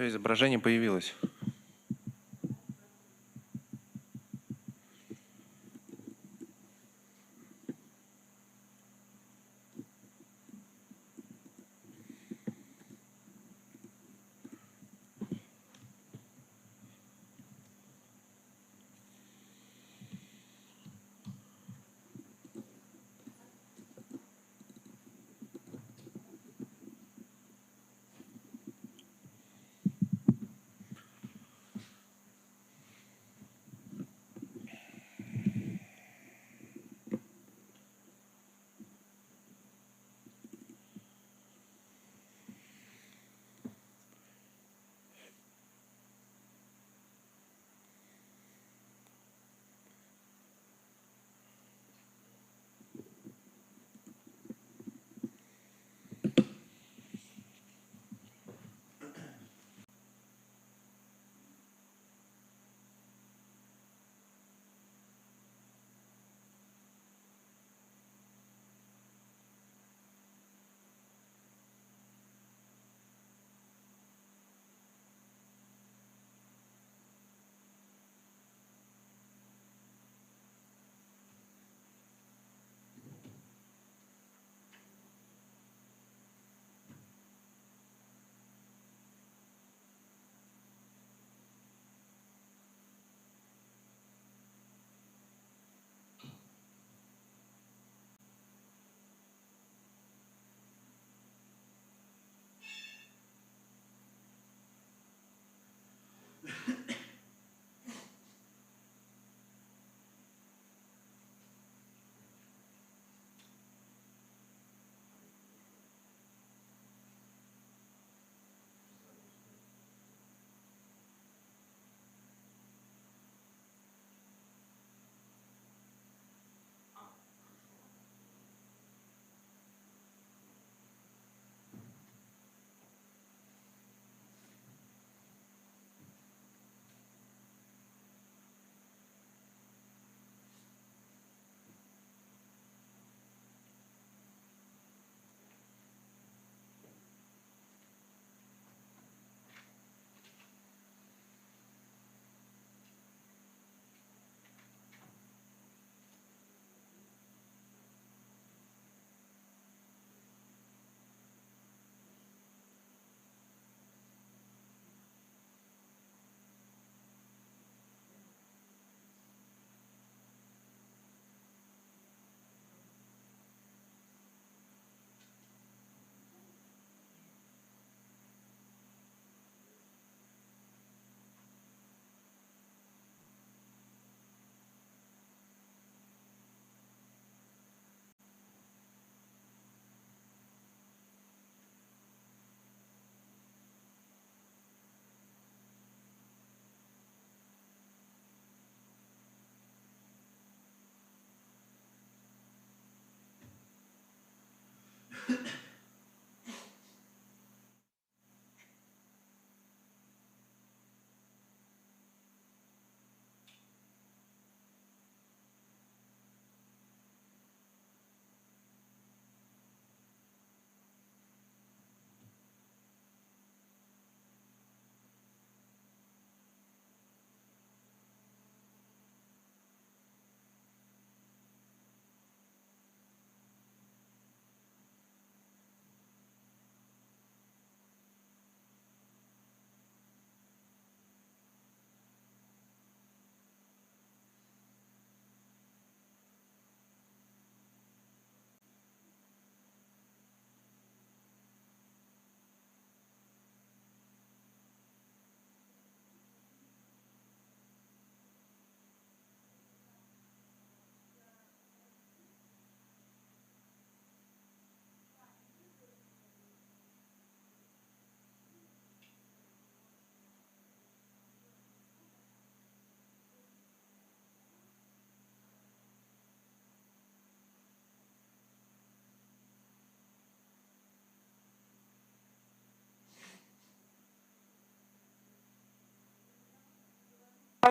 Все, изображение появилось.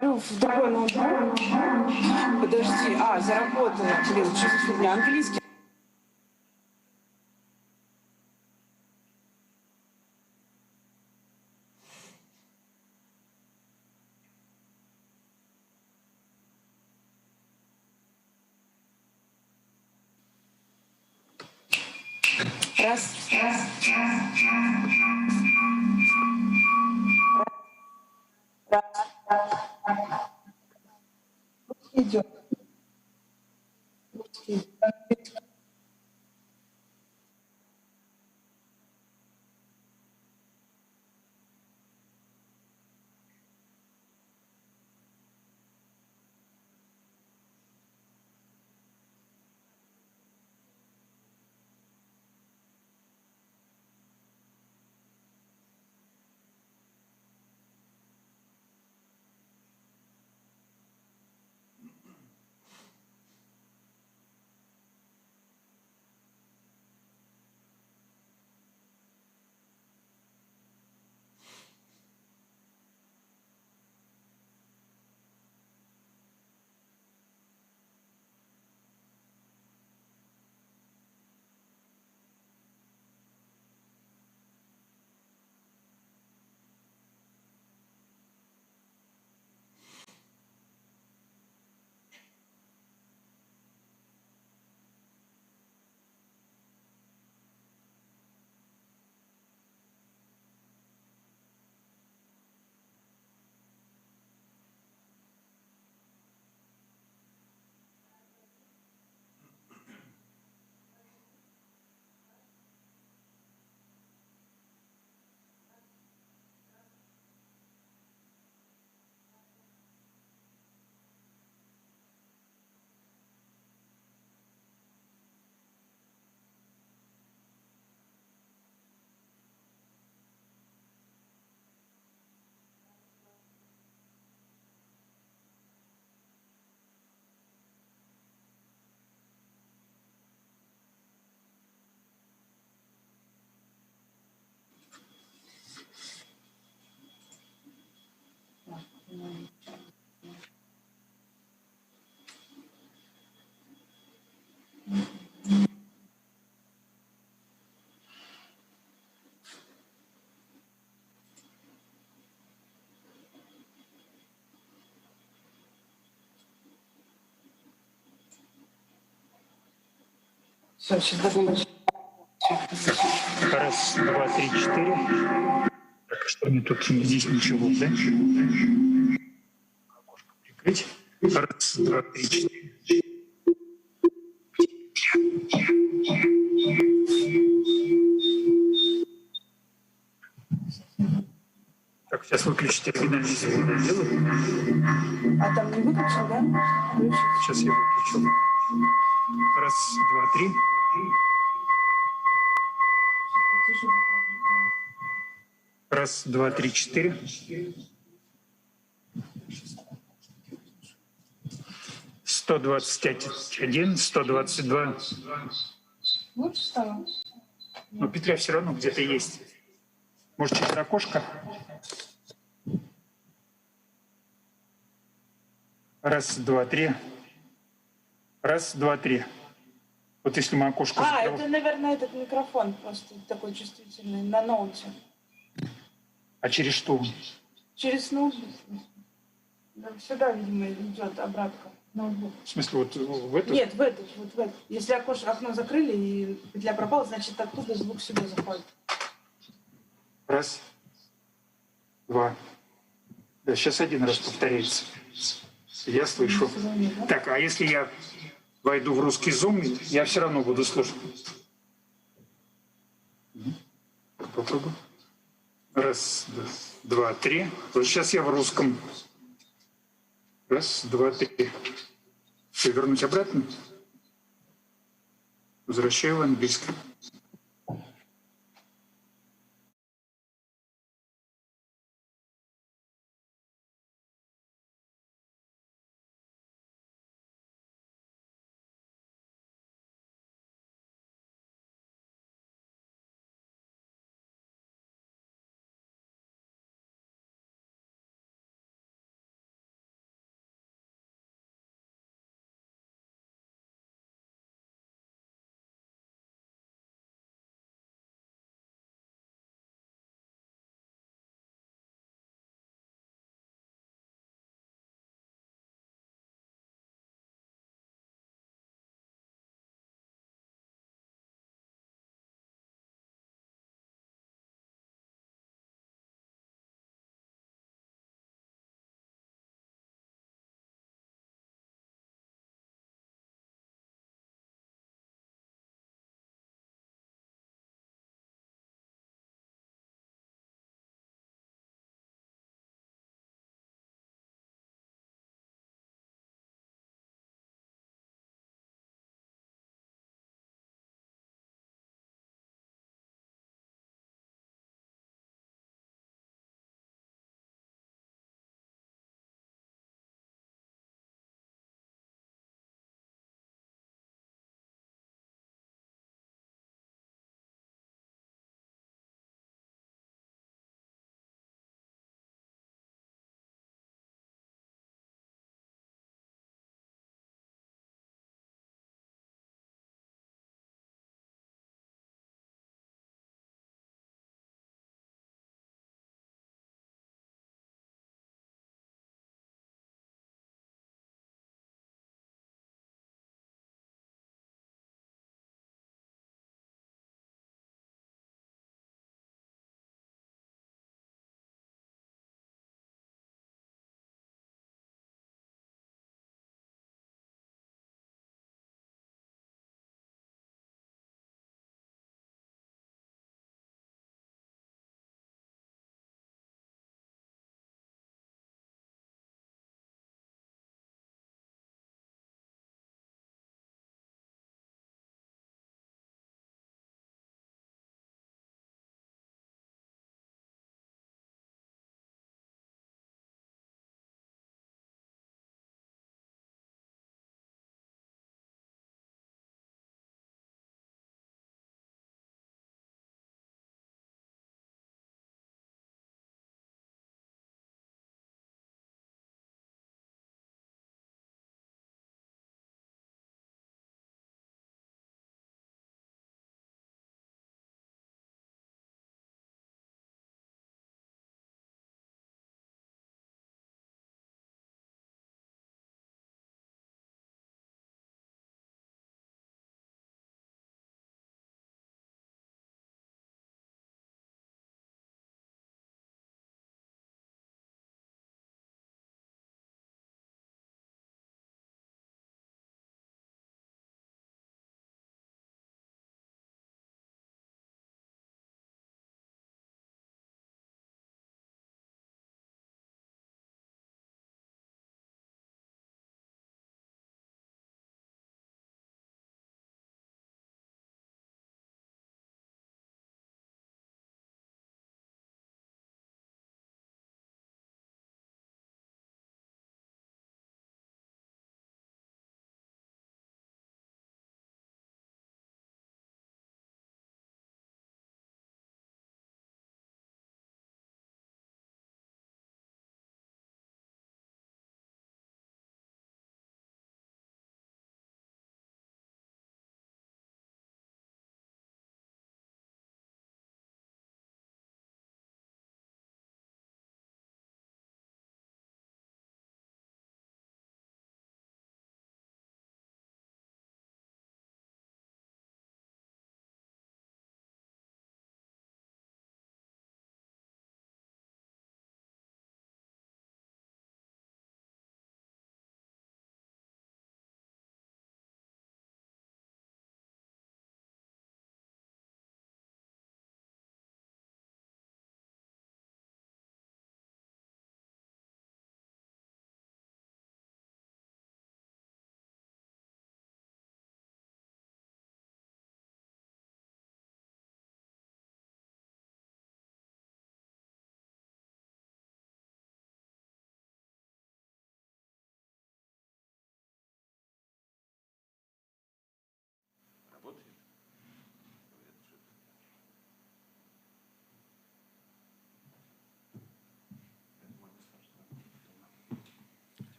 В другой ноутбук. Подожди, заработало. Блин, что за фигня? Английский. Раз. Идет. Все, сейчас закончим. Раз, два, три, четыре. Так, что мне тут? Здесь ничего, да? Окошко прикрыть. Раз, два, три, четыре. Так, сейчас выключите оригинальный звук. А там не выключил, да? Включил. Сейчас я выключу. Раз, два, три. Раз, два, три, четыре. 121, 122. Лучше стало? Но петля все равно где-то есть. Может, через окошко? Раз, два, три. Раз, два, три. Вот если мы окошко закрываем. Это, наверное, этот микрофон просто такой чувствительный на ноуте. А через что? Через ноутбук. Да, сюда, видимо, идет обратка. Ноутбук. В смысле, вот в эту? Нет, в этот, вот в этот. Если окно закрыли и петля пропала, значит, оттуда звук сюда заходит. Раз, два. Да, сейчас один раз повторяется. Я слышу. Так, а если я войду в русский зум, я все равно буду слушать. Попробую. Раз, два, три. Вот сейчас я в русском. Раз, два, три. Все, вернуть обратно. Возвращаю в английский.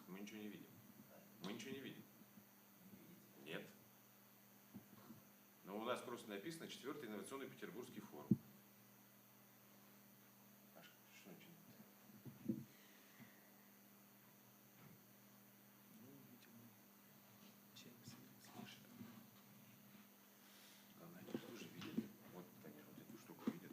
Мы ничего не видим. Мы ничего не видим. Нет. Но у нас просто написано 4-й инновационный Петербургский форум. Что начинается? Главное, они же тоже видят. Вот они вот эту штуку видят.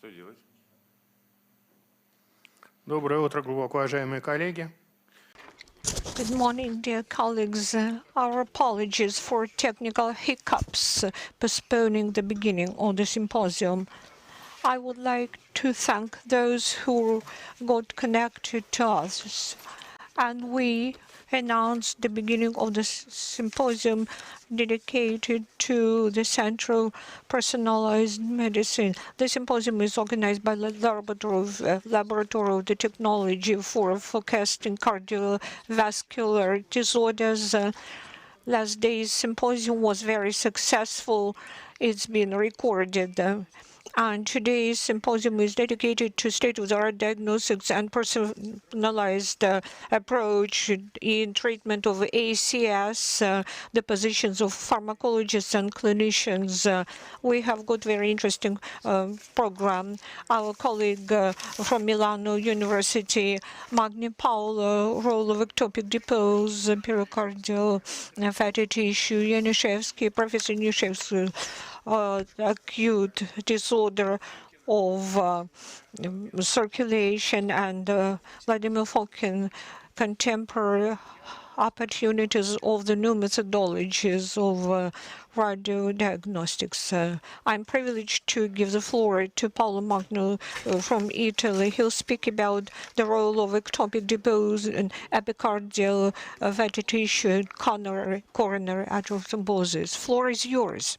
Что делать? Доброе утро, глубоко уважаемые коллеги. Good morning, dear colleagues. Our apologies for technical hiccups postponing the beginning of the symposium. I would like to thank those who got connected to us. And we announced the beginning of the symposium dedicated to the Central Personalized Medicine. The symposium is organized by the Laboratory of the Technology for Forecasting Cardiovascular Disorders. Last day's symposium was very successful. It's been recorded. And today's symposium is dedicated to state-of-the-art diagnostics and personalized approach in treatment of ACS, the positions of pharmacologists and clinicians. We have got very interesting program. Our colleague from Milano University, Magni Paolo, role of ectopic depose, pericardial fatty tissue, Yanushevsky, Professor Yanushevsky, acute disorder of circulation, and Vladimir Fokin, contemporary opportunities of the new methodologies of radiodiagnostics. I'm privileged to give the floor to Paolo Magno from Italy. He'll speak about the role of ectopic depose and epicardial fatty tissue, coronary atherosclerosis. Floor is yours.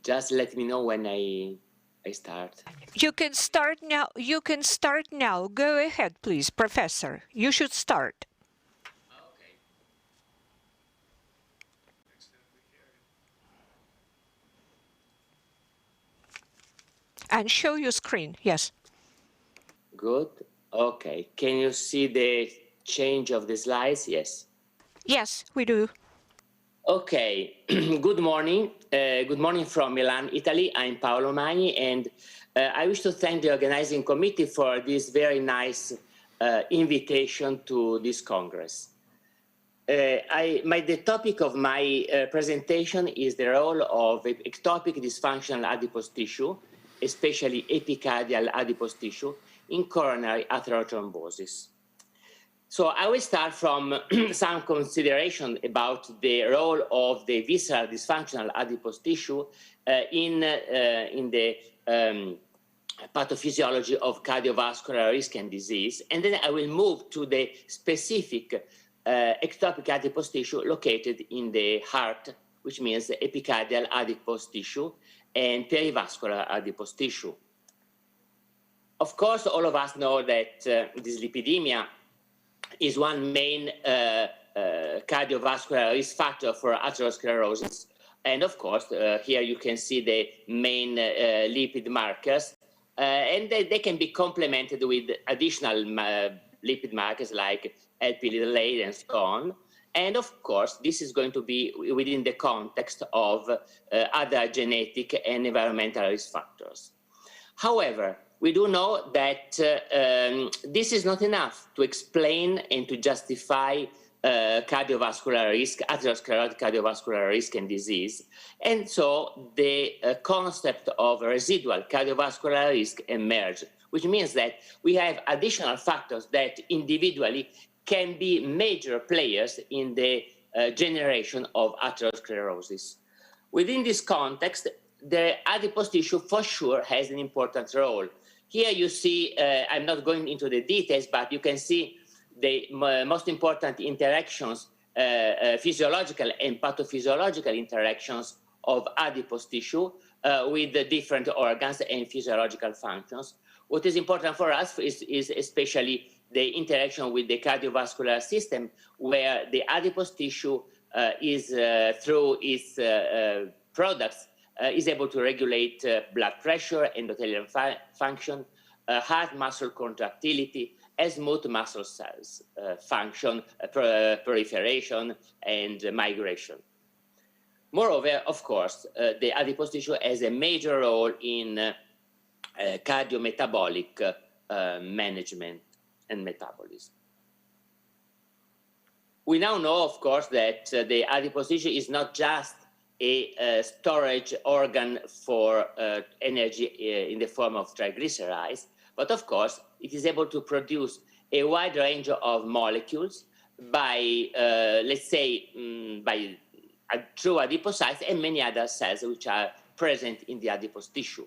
Just let me know when I start. You can start now. You can start now. Go ahead, please, Professor. You should start. Okay. And show your screen. Yes. Good. Okay. Can you see the change of the slides? Yes. Yes, we do. Okay. Good morning. Good morning from Milan, Italy. I'm Paolo Magni, and I wish to thank the organizing committee for this very nice invitation to this Congress. The topic of my presentation is the role of ectopic dysfunctional adipose tissue, especially epicardial adipose tissue, in coronary atherothrombosis. So I will start from some consideration about the role of the visceral dysfunctional adipose tissue in the pathophysiology of cardiovascular risk and disease, and then I will move to the specific ectopic adipose tissue located in the heart, which means the epicardial adipose tissue and perivascular adipose tissue. Of course, all of us know that dyslipidemia is one main cardiovascular risk factor for atherosclerosis. And of course, here you can see the main lipid markers, and they can be complemented with additional lipid markers like Lp(a) and so on. And of course, this is going to be within the context of other genetic and environmental risk factors. However, we do know that this is not enough to explain and to justify cardiovascular risk, atherosclerotic cardiovascular risk and disease. And so the concept of residual cardiovascular risk emerged, which means that we have additional factors that individually can be major players in the generation of atherosclerosis. Within this context, the adipose tissue for sure has an important role. Here you see, I'm not going into the details, but you can see the most important interactions, physiological and pathophysiological interactions of adipose tissue with the different organs and physiological functions. What is important for us is especially the interaction with the cardiovascular system, where the adipose tissue is, through its products, is able to regulate blood pressure, endothelial function, heart muscle contractility, as smooth muscle cells function, proliferation, and migration. Moreover, of course, the adipose tissue has a major role in cardiometabolic management and metabolism. We now know, of course, that the adipose tissue is not just a storage organ for energy in the form of triglycerides, but of course, it is able to produce a wide range of molecules by, let's say, by true adipocytes and many other cells which are present in the adipose tissue.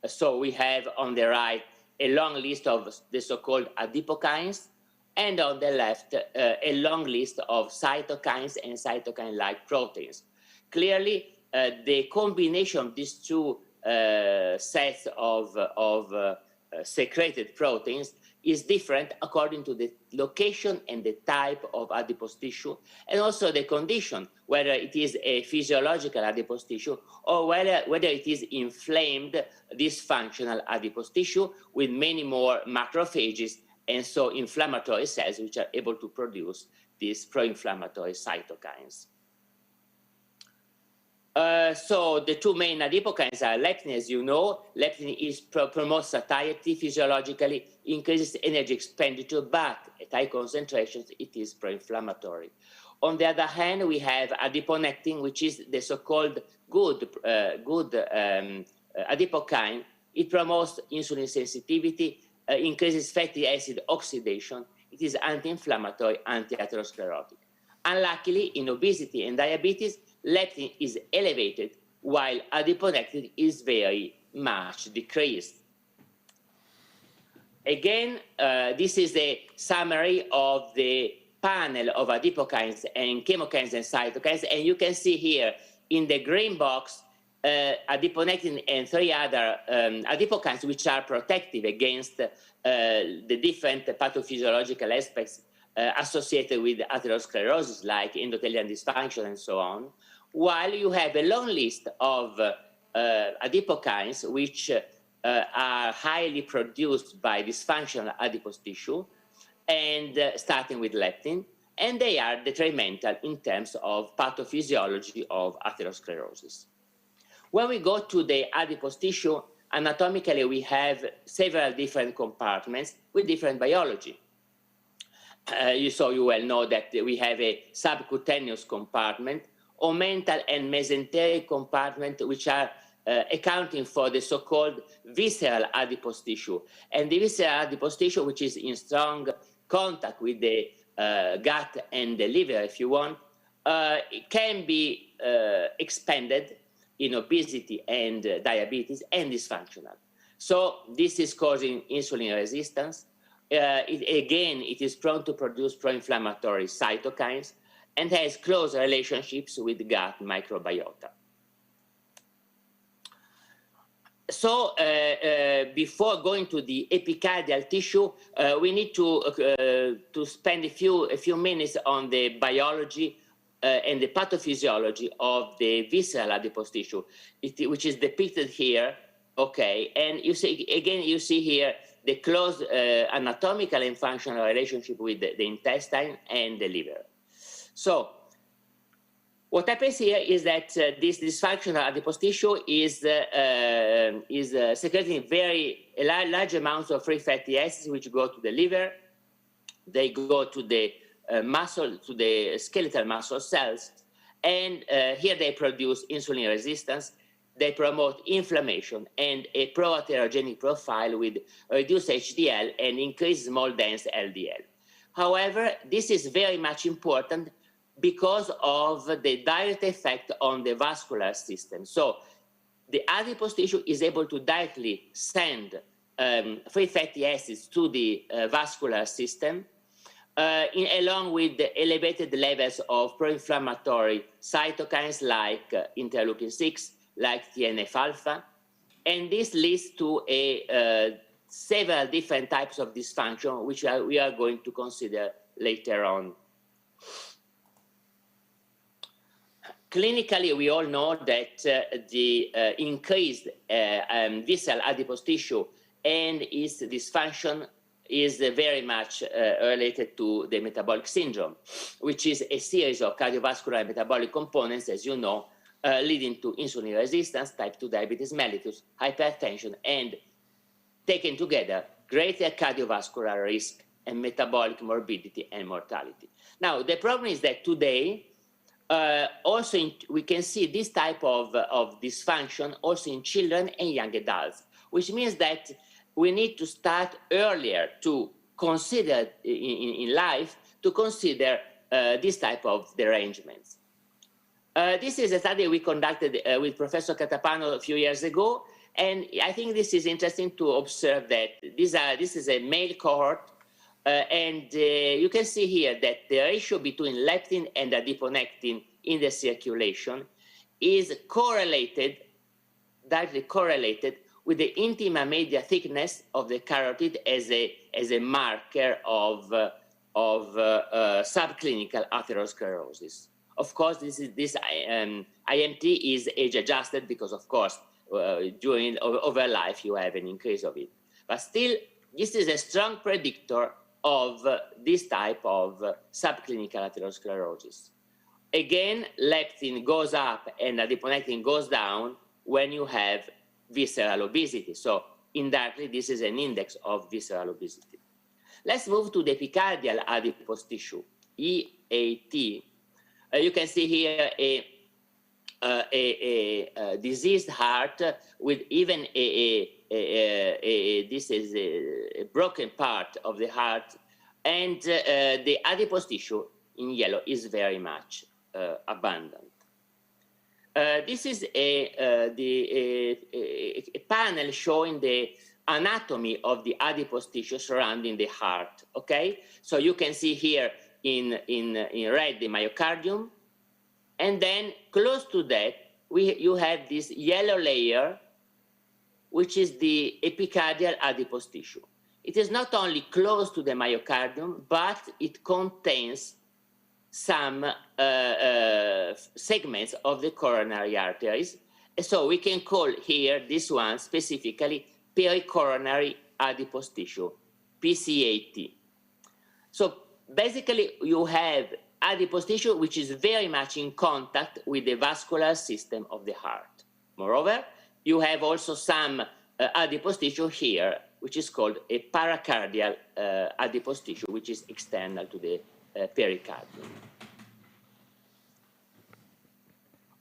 So we have on the right a long list of the so-called adipokines, and on the left a long list of cytokines and cytokine-like proteins. Clearly, the combination of these two sets of secreted proteins is different according to the location and the type of adipose tissue, and also the condition, whether it is a physiological adipose tissue or whether it is inflamed, dysfunctional adipose tissue with many more macrophages and so inflammatory cells which are able to produce these pro-inflammatory cytokines. So the two main adipokines are leptin, as you know. Leptin promotes satiety physiologically, increases energy expenditure, but at high concentrations it is pro-inflammatory. On the other hand, we have adiponectin, which is the so-called good adipokine. It promotes insulin sensitivity, increases fatty acid oxidation. It is anti-inflammatory, anti-atherosclerotic. Unluckily, in obesity and diabetes, leptin is elevated, while adiponectin is very much decreased. Again, this is a summary of the panel of adipokines and chemokines and cytokines, and you can see here in the green box adiponectin and three other adipokines which are protective against the different pathophysiological aspects associated with atherosclerosis, like endothelial dysfunction and so on, while you have a long list of adipokines which are highly produced by dysfunctional adipose tissue, and starting with leptin, and they are detrimental in terms of pathophysiology of atherosclerosis. When we go to the adipose tissue, anatomically we have several different compartments with different biology. You well know that we have a subcutaneous compartment, omental and mesenteric compartment, which are accounting for the so-called visceral adipose tissue. And the visceral adipose tissue, which is in strong contact with the gut and the liver, if you want, it can be expanded in obesity and diabetes and dysfunctional. So this is causing insulin resistance. It is prone to produce pro-inflammatory cytokines and has close relationships with gut microbiota. So before going to the epicardial tissue, we need to spend a few minutes on the biology and the pathophysiology of the visceral adipose tissue, which is depicted here. Okay, and you see here the close anatomical and functional relationship with the intestine and the liver. So what happens here is that this dysfunctional adipose tissue is secreting large amounts of free fatty acids, which go to the liver. They go to the to the skeletal muscle cells, and here they produce insulin resistance. They promote inflammation and a pro-atherogenic profile with reduced HDL and increased small dense LDL. However, this is very much important because of the direct effect on the vascular system. So the adipose tissue is able to directly send free fatty acids to the vascular system along with the elevated levels of pro-inflammatory cytokines like interleukin-6, like TNF-alpha, and this leads to several different types of dysfunction, which we are going to consider later on. Clinically, we all know that the increased visceral adipose tissue and its dysfunction is very much related to the metabolic syndrome, which is a series of cardiovascular and metabolic components, as you know, leading to insulin resistance, type 2 diabetes mellitus, hypertension, and taken together, greater cardiovascular risk and metabolic morbidity and mortality. Now, the problem is that today, we can see this type of dysfunction also in children and young adults, which means that we need to start earlier to considered in life to consider this type of derangements. This is a study we conducted with Professor Catapano a few years ago, and I think this is interesting to observe that this is a male cohort, and you can see here that the ratio between leptin and adiponectin in the circulation is correlated, directly correlated with the intima media thickness of the carotid as a marker of subclinical atherosclerosis. Of course, this IMT is age adjusted because, of course, over life you have an increase of it. But still, this is a strong predictor of this type of subclinical atherosclerosis. Again, leptin goes up and adiponectin goes down when you have visceral obesity. So indirectly, this is an index of visceral obesity. Let's move to the Depicadial adipose tissue, EAT. You can see here a diseased heart with even this is a broken part of the heart, and the adipose tissue in yellow is very much abundant. This is a panel showing the anatomy of the adipose tissue surrounding the heart. Okay, so you can see here in red the myocardium, and then close to that you have this yellow layer, which is the epicardial adipose tissue. It is not only close to the myocardium, but it contains some segments of the coronary arteries. So we can call here this one specifically pericoronary adipose tissue, PCAT. So basically you have adipose tissue which is very much in contact with the vascular system of the heart. Moreover, you have also some adipose tissue here, which is called a paracardial adipose tissue, which is external to the pericardium.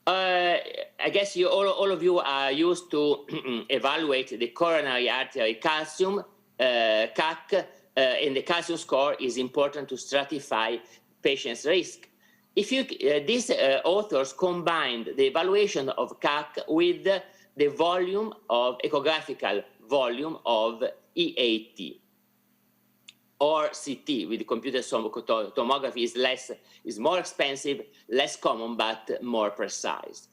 I guess all of you are used to evaluate the coronary artery calcium, CAC, and the calcium score is important to stratify patients' risk. If you, these authors combined the evaluation of CAC with the volume of echographical volume of EAT or CT with computed tomography is more expensive, less common, but more precise.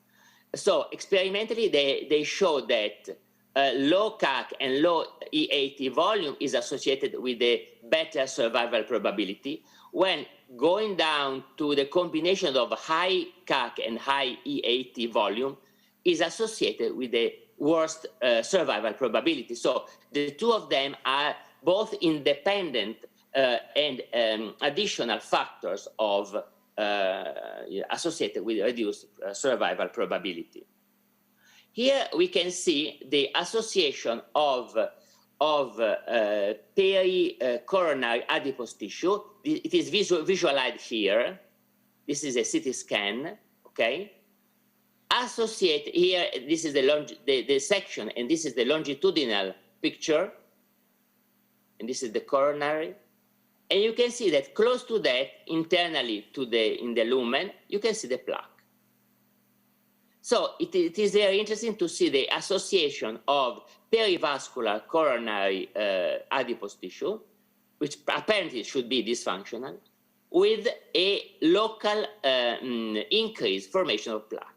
So experimentally, they show that low CAC and low EAT volume is associated with a better survival probability, when going down to the combination of high CAC and high EAT volume is associated with the worst survival probability. So the two of them are both independent and additional factors of associated with reduced survival probability. Here we can see the association of pericoronary adipose tissue. It is visualized here. This is a CT scan, okay? Associate here, this is the section, and this is the longitudinal picture, and this is the coronary. And you can see that close to that, internally to in the lumen, you can see the plaque. So it is very interesting to see the association of perivascular coronary adipose tissue, which apparently should be dysfunctional, with a local increased formation of plaque.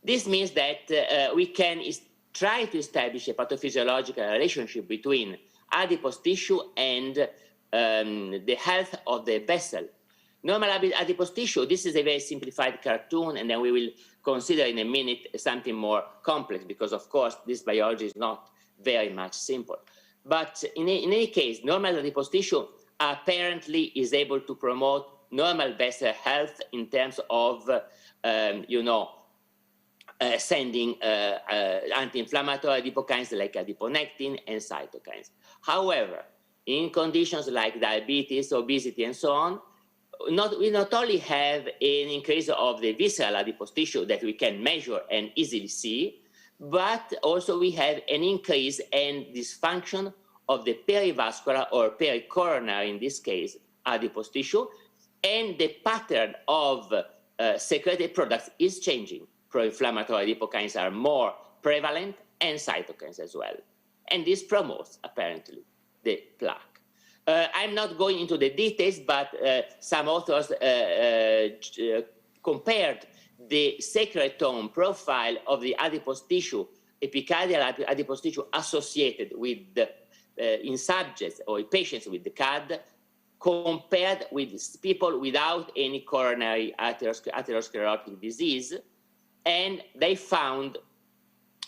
This means that we can try to establish a pathophysiological relationship between adipose tissue and the health of the vessel. Normal adipose tissue, this is a very simplified cartoon, and then we will consider in a minute something more complex, because of course this biology is not very much simple. But in any case, normal adipose tissue apparently is able to promote normal vessel health in terms of, sending anti-inflammatory adipokines like adiponectin and cytokines. However, in conditions like diabetes, obesity, and so on, we not only have an increase of the visceral adipose tissue that we can measure and easily see, but also we have an increase and dysfunction of the perivascular or pericoronary, in this case, adipose tissue, and the pattern of secreted products is changing. Pro-inflammatory adipokines are more prevalent, and cytokines as well. And this promotes, apparently, the plaque. I'm not going into the details, but some authors compared the secretome profile of the adipose tissue, epicardial adipose tissue associated with in subjects or patients with the CAD, compared with people without any coronary atherosclerotic disease, and they found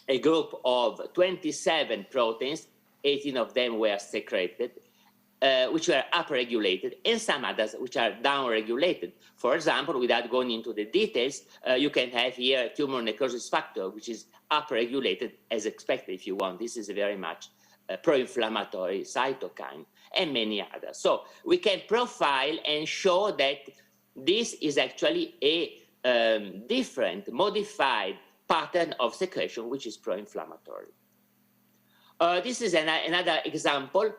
a group of 27 proteins, 18 of them were secreted, which were upregulated, and some others which are downregulated. For example, without going into the details, you can have here tumor necrosis factor, which is upregulated as expected if you want. This is very much a pro-inflammatory cytokine, and many others. So we can profile and show that this is actually a different, modified pattern of secretion, which is pro-inflammatory. This is another example.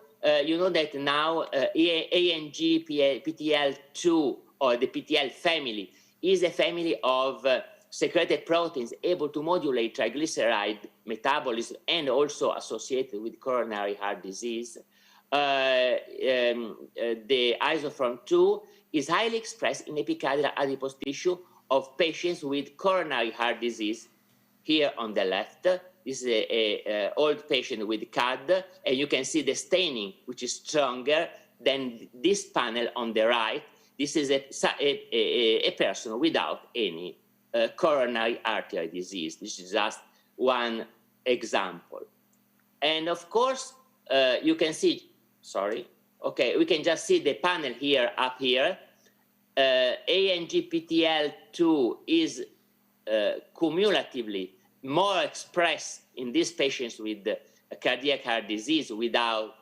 You know that now ANG-PTL2, or the PTL family, is a family of secreted proteins able to modulate triglyceride metabolism and also associated with coronary heart disease. The isoform 2 is highly expressed in epicardial adipose tissue of patients with coronary heart disease. Here on the left, this is an old patient with CAD, and you can see the staining, which is stronger than this panel on the right. This is a person without any coronary artery disease. This is just one example. And of course, you can see, we can just see the panel here, up here. ANGPTL2 is cumulatively more expressed in these patients with cardiac heart disease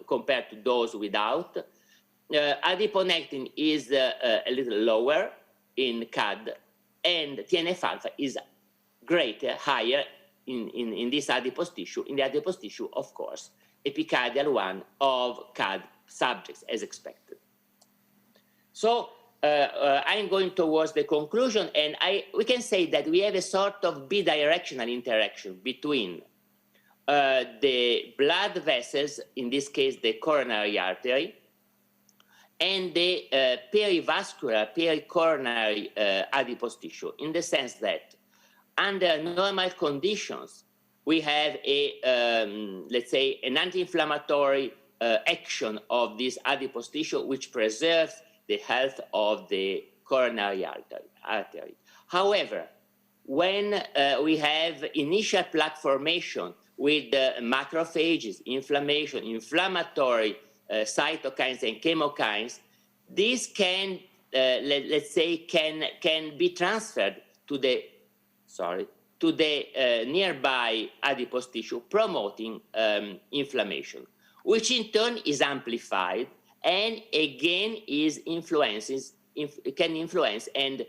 compared to those without. Adiponectin is a little lower in CAD, and TNF-alpha is greater, higher in this adipose tissue. In the adipose tissue, of course, epicardial one of CAD subjects, as expected. So I'm going towards the conclusion, and we can say that we have a sort of bidirectional interaction between the blood vessels, in this case the coronary artery, and the perivascular, pericoronary adipose tissue, in the sense that under normal conditions, we have let's say, an anti-inflammatory action of this adipose tissue, which preserves the health of the coronary artery. However, when we have initial plaque formation with macrophages, inflammation, inflammatory cytokines and chemokines, this can, let's say, can be transferred to the nearby adipose tissue, promoting inflammation, which in turn is amplified and again can influence and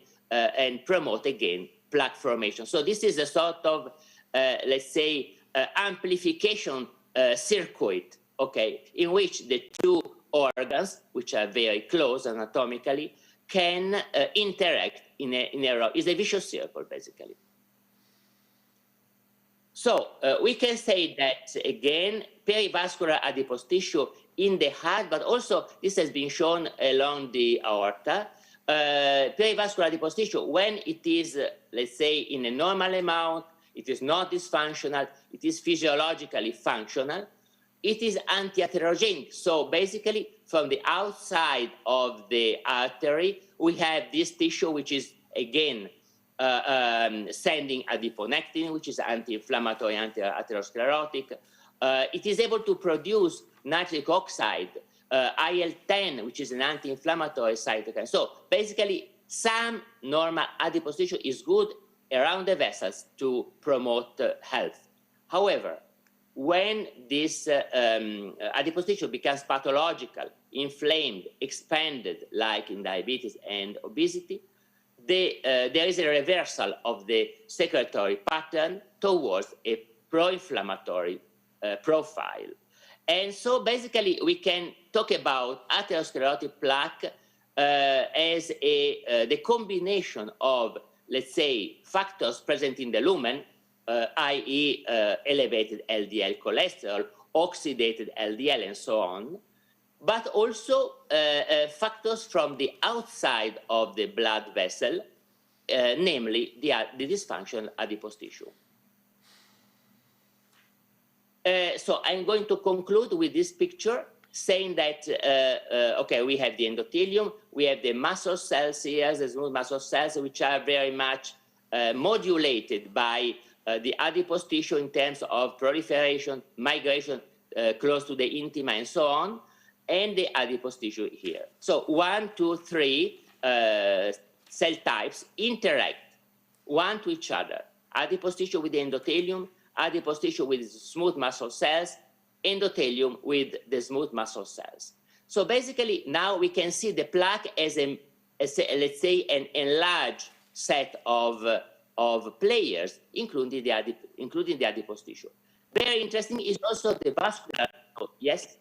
promote again plaque formation. So this is a sort of, let's say, amplification circuit, in which the two organs, which are very close anatomically, can interact in a row. It's a vicious circle, basically. So we can say that, again, perivascular adipose tissue in the heart, but also this has been shown along the aorta. Perivascular adipose tissue, when it is, let's say, in a normal amount, it is not dysfunctional, it is physiologically functional, it is anti-atherogenic. So basically, from the outside of the artery, we have this tissue, which is, again, sending adiponectin, which is anti-inflammatory, anti-atherosclerotic. It is able to produce nitric oxide, IL-10, which is an anti-inflammatory cytokine. So basically, some normal adipose tissue is good around the vessels to promote health. However, when this adipose tissue becomes pathological, inflamed, expanded, like in diabetes and obesity, there is a reversal of the secretory pattern towards a pro-inflammatory profile. And so basically we can talk about atherosclerotic plaque as the combination of, let's say, factors present in the lumen, i.e. Elevated LDL cholesterol, oxidated LDL, and so on, but also factors from the outside of the blood vessel, namely the dysfunctional adipose tissue. So I'm going to conclude with this picture, saying that, okay, we have the endothelium, we have the muscle cells here, the smooth muscle cells, which are very much modulated by the adipose tissue in terms of proliferation, migration close to the intima, and so on, and the adipose tissue here. So 1, 2, 3 cell types interact one to each other. Adipose tissue with the endothelium, adipose tissue with smooth muscle cells, endothelium with the smooth muscle cells. So basically now we can see the plaque as let's say, an enlarged set of players, including the adipose tissue. Very interesting is also the vascular, yes?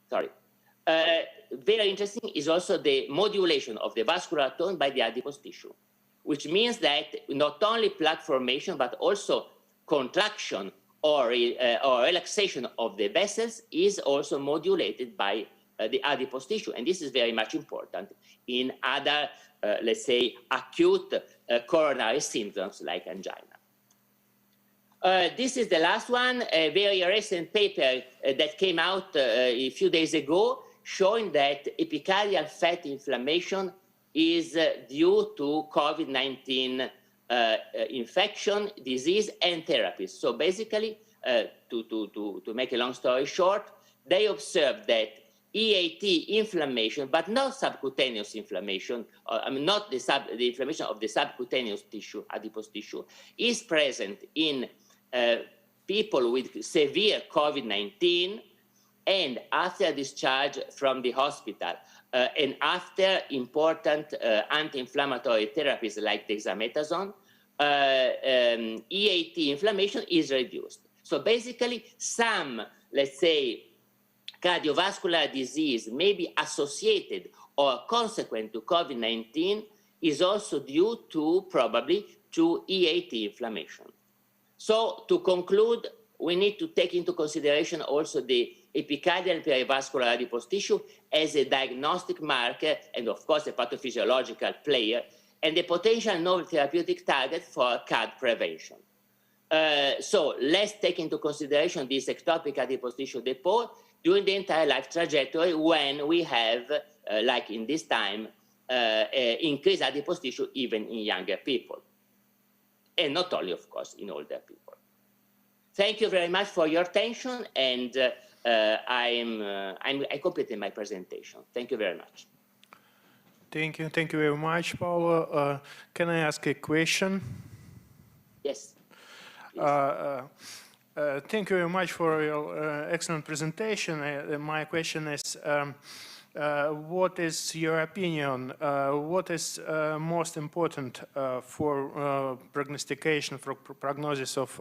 Sorry. Very interesting is also the modulation of the vascular tone by the adipose tissue, which means that not only plaque formation, but also contraction or relaxation of the vessels is also modulated by the adipose tissue. And this is very much important in other, let's say, acute coronary symptoms like angina. This is the last one, a very recent paper that came out a few days ago, showing that epicardial fat inflammation is due to COVID-19 infection, disease, and therapies. So basically, to make a long story short, they observed that EAT inflammation, but not subcutaneous inflammation, I mean not the inflammation of the subcutaneous tissue, adipose tissue, is present in people with severe COVID-19 and after discharge from the hospital and after important anti-inflammatory therapies like dexamethasone, EAT inflammation is reduced. So basically some, let's say, cardiovascular disease may be associated or consequent to COVID-19 is also due to probably to EAT inflammation. So to conclude, we need to take into consideration also the epicardial and perivascular adipose tissue as a diagnostic marker and of course a pathophysiological player and a potential novel therapeutic target for CAD prevention. So let's take into consideration this ectopic adipose tissue depot during the entire life trajectory when we have, like in this time, increased adipose tissue even in younger people. And not only, of course, in older people. Thank you very much for your attention, and I completed my presentation. Thank you very much. Thank you very much, Paolo. Can I ask a question? Yes. Thank you very much for your excellent presentation. My question is, what is your opinion? What is most important for prognostication, for prognosis of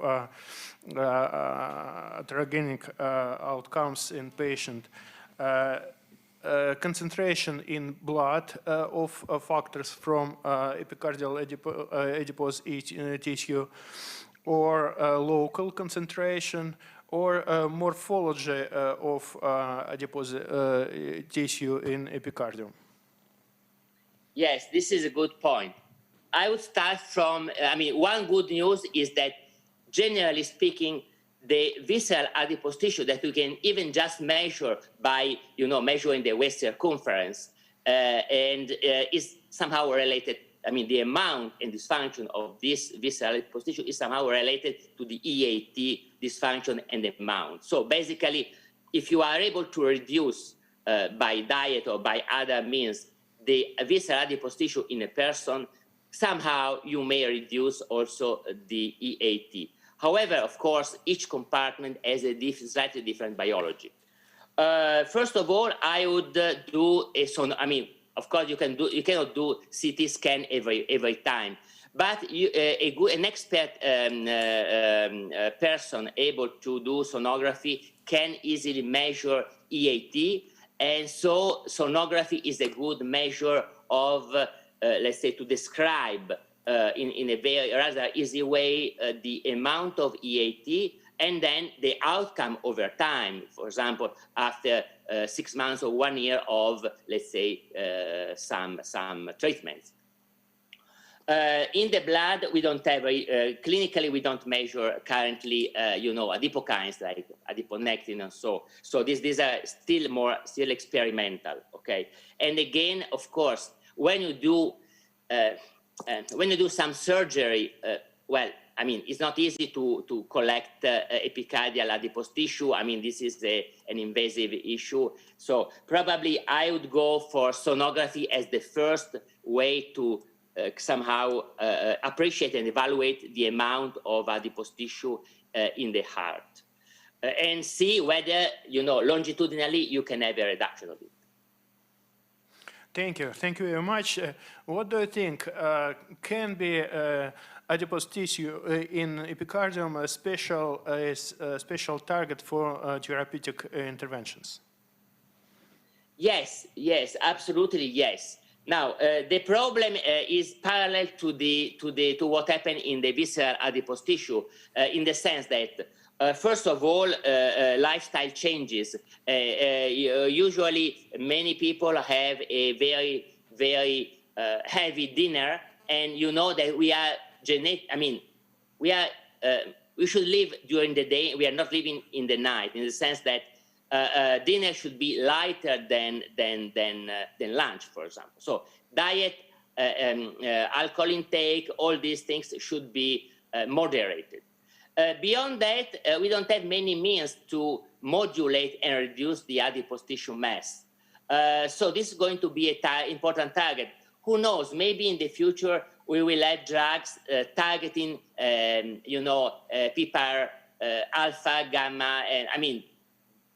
atherogenic outcomes in patient? Concentration in blood of factors from epicardial adipose tissue, or local concentration, or morphology of adipose tissue in epicardium? Yes, this is a good point. I would start from, I mean, one good news is that generally speaking, the visceral adipose tissue that we can even just measure by, measuring the waist circumference and is somehow related, I mean, the amount and dysfunction of this visceral adipose tissue is somehow related to the EAT dysfunction and the amount. So basically, if you are able to reduce by diet or by other means the visceral adipose tissue in a person, somehow you may reduce also the EAT. However, of course, each compartment has a slightly different biology. First of all, I would do a of course, you cannot do CT scan every time, But an expert person able to do sonography can easily measure EAT, and so sonography is a good measure of, let's say, to describe in a very rather easy way the amount of EAT and then the outcome over time. For example, after 6 months or 1 year of, let's say, some treatments. In the blood, we don't have, clinically, we don't measure currently, adipokines like adiponectin and so. So these are still experimental, okay? And again, of course, when you do some surgery, well, I mean, it's not easy to collect epicardial adipose tissue. I mean, this is an invasive issue. So probably I would go for sonography as the first way to somehow appreciate and evaluate the amount of adipose tissue in the heart and see whether, longitudinally you can have a reduction of it. Thank you very much. What do you think can be adipose tissue in epicardium a special target for therapeutic interventions? Yes, absolutely yes. Now the problem is parallel to what happened in the visceral adipose tissue, in the sense that first of all, lifestyle changes. Usually, many people have a very heavy dinner, and you know that we are we should live during the day. We are not living in the night, in the sense that dinner should be lighter than lunch, for example. So diet, alcohol intake, all these things should be moderated. Beyond that, we don't have many means to modulate and reduce the adipose tissue mass. So this is going to be an important target. Who knows, maybe in the future we will have drugs targeting, PPAR, alpha, gamma, and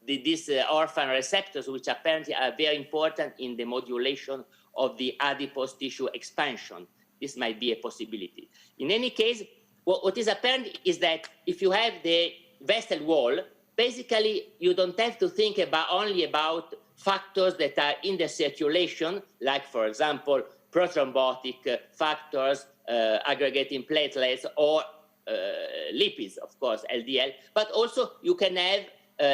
these orphan receptors, which apparently are very important in the modulation of the adipose tissue expansion. This might be a possibility. In any case, what is apparent is that if you have the vessel wall, basically you don't have to think only about factors that are in the circulation, like, for example, prothrombotic factors, aggregating platelets, or lipids, of course, LDL, but also you can have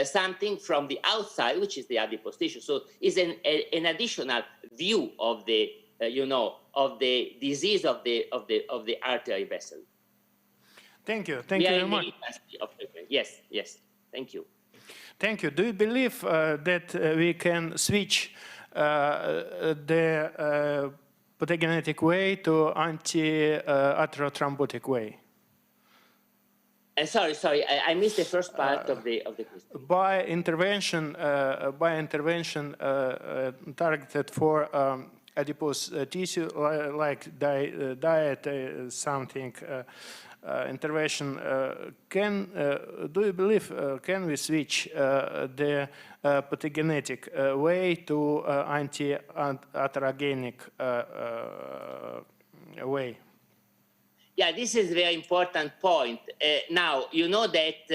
something from the outside, which is the adipose tissue. So it's an additional view of the, of the disease of the artery vessel. Thank you very much. Yes, thank you. Thank you. Do you believe that we can switch the pathogenetic way to anti-atherothrombotic way? Sorry, I missed the first part of the question. By intervention targeted for adipose tissue, like diet, something. Intervention, do you believe can we switch the pathogenetic way to anti-atherogenic way? Yeah, this is a very important point. Now, you know that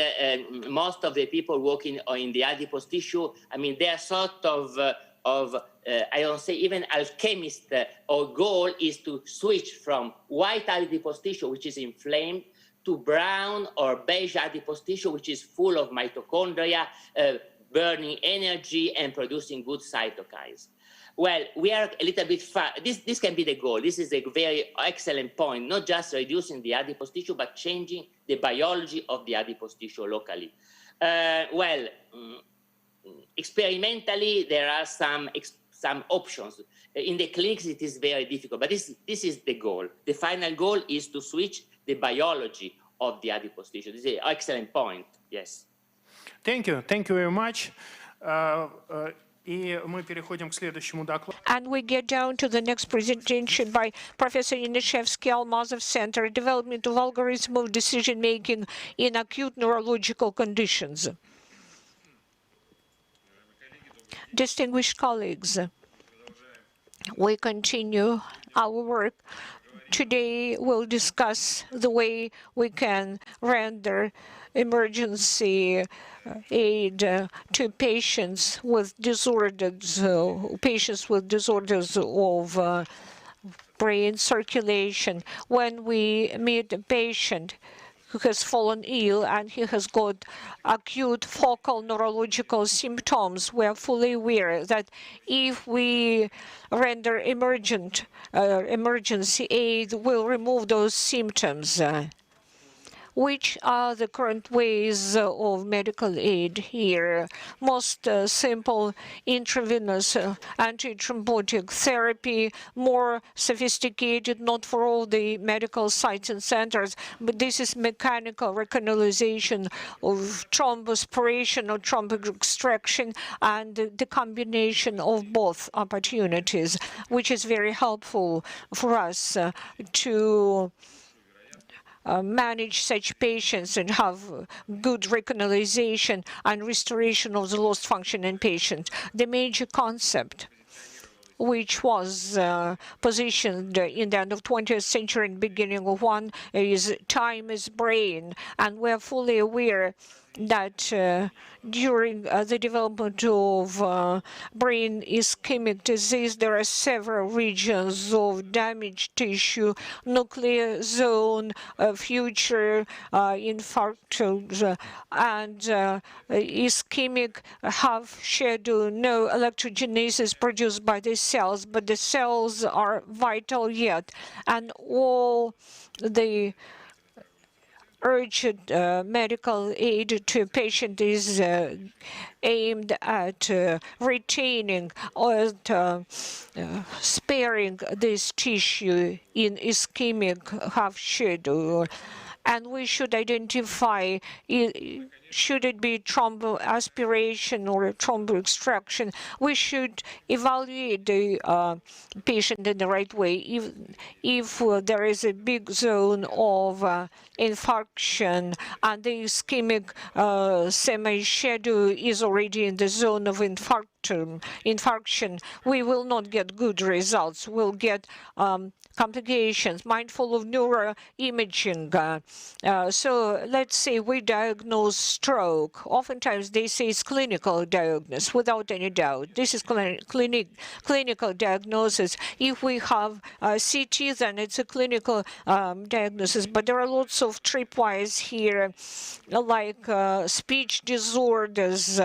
most of the people working in the adipose tissue, they are sort of I don't say even alchemist, our goal is to switch from white adipose tissue, which is inflamed, to brown or beige adipose tissue, which is full of mitochondria, burning energy and producing good cytokines. Well, we are a little bit far. This can be the goal. This is a very excellent point, not just reducing the adipose tissue, but changing the biology of the adipose tissue locally. Experimentally, there are some options. In the clinics, it is very difficult, but this is the goal. The final goal is to switch the biology of the adipose tissue. This is an excellent point, yes. Thank you very much. And we get down to the next presentation by Professor Yanishevsky Almazov Center, Development of Algorithm of Decision Making in Acute Neurological Conditions. Distinguished colleagues, we continue our work today we'll discuss the way we can render emergency aid to patients with disorders of brain circulation. When we meet a patient who has fallen ill and he has got acute focal neurological symptoms, we are fully aware that if we render emergency aid, we'll remove those symptoms. Which are the current ways of medical aid here? Most simple intravenous antithrombotic therapy, more sophisticated, not for all the medical sites and centers, but this is mechanical recanalization of thrombospiration or thrombic extraction, and the combination of both opportunities, which is very helpful for us to manage such patients and have good recanalization and restoration of the lost function in patient. The major concept, which was positioned in the end of 20th century and beginning of one, is time is brain. And we're fully aware that during the development of brain ischemic disease, there are several regions of damaged tissue, nuclear zone, future infarctions, and ischemic half shadow, no electrogenesis produced by the cells, but the cells are vital yet. And all the urgent medical aid to a patient is aimed at retaining or sparing this tissue in ischemic half shadow. And we should identify, should it be thromboaspiration or thromboextraction? We should evaluate the patient in the right way. If there is a big zone of infarction and the ischemic semi-shadow is already in the zone of infarction, we will not get good results. We'll get complications, mindful of neuroimaging. So let's say we diagnose stroke. Oftentimes they say it's clinical diagnosis, without any doubt. This is clinical diagnosis. If we have CT, then it's a clinical diagnosis. But there are lots of tripwires here, like speech disorders,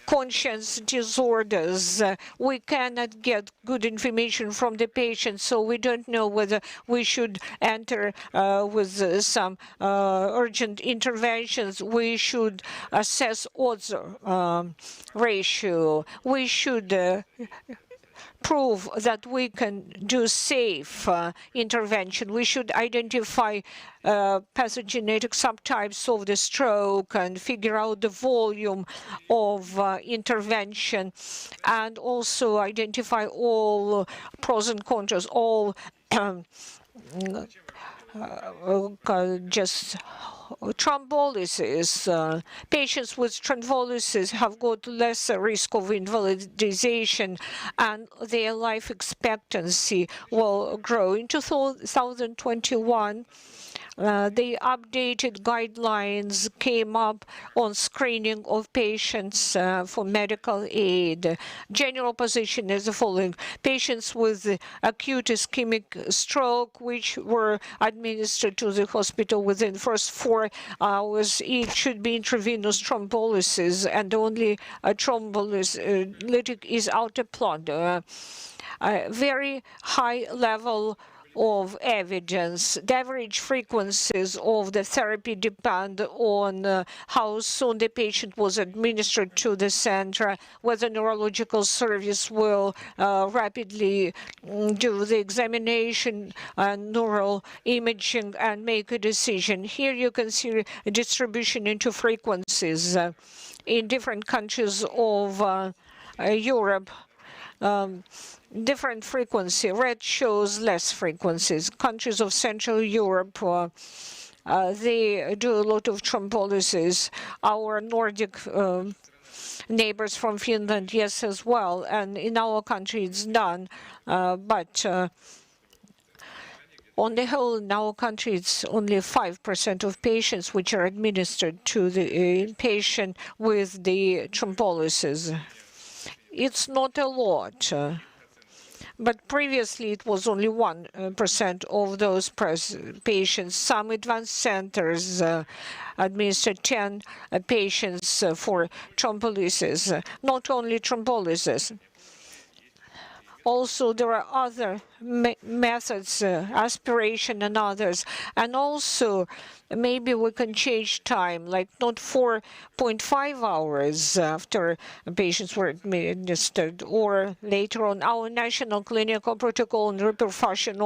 conscience disorders. We cannot get good information from the patient, so we don't know whether we should enter with some urgent interventions. We should assess odds ratio. We should prove that we can do safe intervention. We should identify pathogenetic subtypes of the stroke and figure out the volume of intervention, and also identify all pros and cons, all just thrombolysis. Patients with thrombolysis have got lesser risk of invalidization, and their life expectancy will grow. In 2021, the updated guidelines came up on screening of patients for medical aid. General position is the following: patients with acute ischemic stroke, which were administered to the hospital within the first 4 hours, it should be intravenous thrombolysis, and only a thrombolytic is outapplied. Very high level of evidence. The average frequencies of the therapy depend on how soon the patient was administered to the center, whether neurological service will rapidly do the examination and neural imaging and make a decision. Here you can see a distribution into frequencies in different countries of Europe. Different frequency. Red shows less frequencies. Countries of Central Europe, they do a lot of thrombolysis. Our Nordic neighbors from Finland, yes, as well. And in our country, it's done. But On the whole, in our country, it's only 5% of patients which are administered to the patient with the thrombolysis. It's not a lot. But previously, it was only 1% of those patients. Some advanced centers administered 10 patients for thrombolysis, not only thrombolysis. Also, there are other methods, aspiration and others. And also, maybe we can change time, like not 4.5 hours after patients were administered, or later on. Our national clinical protocol on reperfusion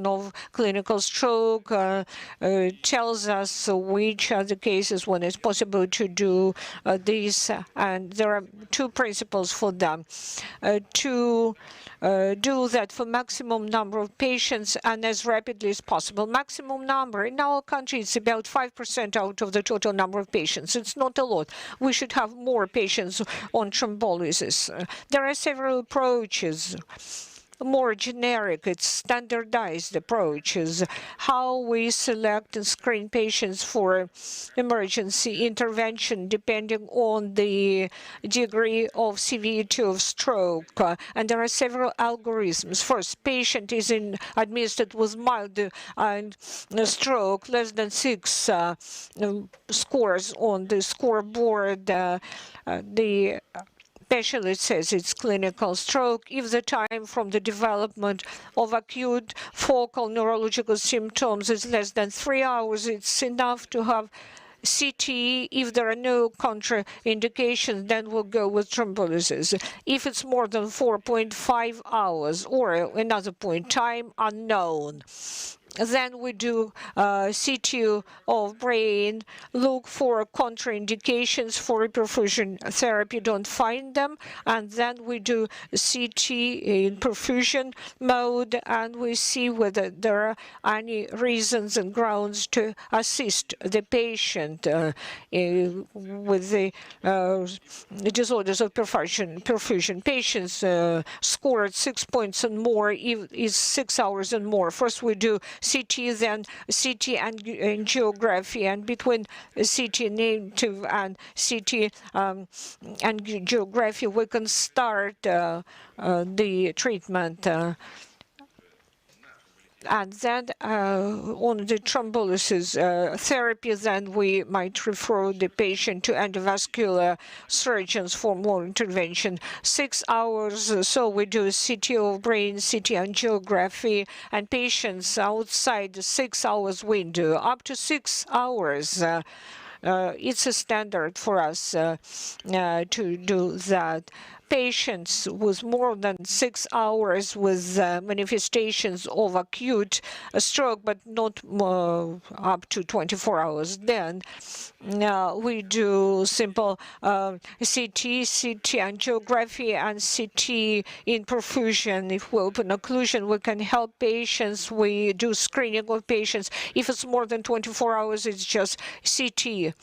of clinical stroke tells us which are the cases when it's possible to do this. And there are two principles for them. To do that for maximum number of patients and as rapidly as possible. Maximum number in our country is about 5% out of the total number of patients. It's not a lot. We should have more patients on thrombolysis. There are several approaches. More generic, it's standardized approaches, how we select and screen patients for emergency intervention depending on the degree of severity of stroke. And there are several algorithms. First, patient is administered with mild stroke, less than 6 scores on the scoreboard. The specialist says it's clinical stroke. If the time from the development of acute focal neurological symptoms is less than 3 hours, it's enough to have CT. If there are no contraindications, then we'll go with thrombolysis. If it's more than 4.5 hours, or another point, time unknown, then we do CT of brain, look for contraindications for perfusion therapy, don't find them, and then we do CT in perfusion mode, and we see whether there are any reasons and grounds to assist the patient with the disorders of perfusion. Patients scored 6 points and more is 6 hours and more. First we do CT, then CT angiography, and between CT native and CT angiography, we can start the treatment. And then on the thrombolysis therapy, then we might refer the patient to endovascular surgeons for more intervention. 6 hours, so we do CT of brain, CT angiography, and patients outside the 6 hours window, up to 6 hours. It's a standard for us to do that. Patients with more than 6 hours with manifestations of acute stroke, but not up to 24 hours. Then we do simple CT angiography, and CT in perfusion. If we open occlusion, we can help patients. We do screening of patients. If it's more than 24 hours, it's just CT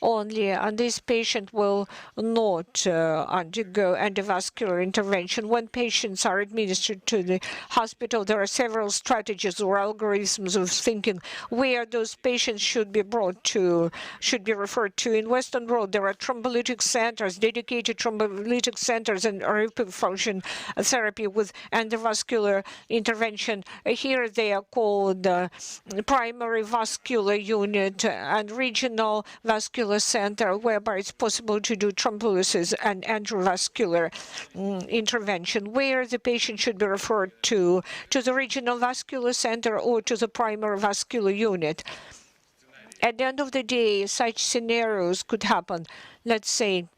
only, and this patient will not undergo endovascular intervention. When patients are administered to the hospital, there are several strategies or algorithms of thinking where those patients should be referred to. In Western Road, there are thrombolytic centers, dedicated thrombolytic centers, and reperfusion therapy with endovascular intervention. Here they are called primary vascular unit and regional vascular center, whereby it's possible to do thrombolysis and endovascular intervention, where the patient should be referred to the regional vascular center or to the primary vascular unit. At the end of the day, such scenarios could happen. Let's say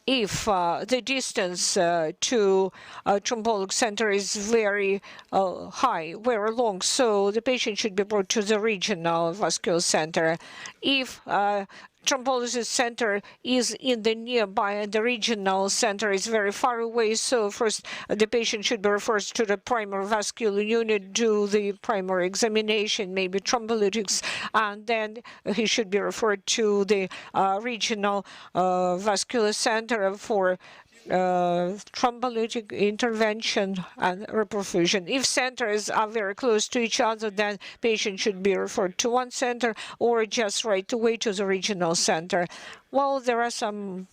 if the distance to a thrombolytic center is very high, very long, so the patient should be brought to the regional vascular center. If thrombolysis center is in the nearby and the regional center is very far away, so first the patient should be referred to the primary vascular unit, do the primary examination, maybe thrombolytics, and then he should be referred to the regional vascular center for thrombolytic intervention and reperfusion. If centers are very close to each other, then patient should be referred to one center or just right away to the regional center. Well, there are some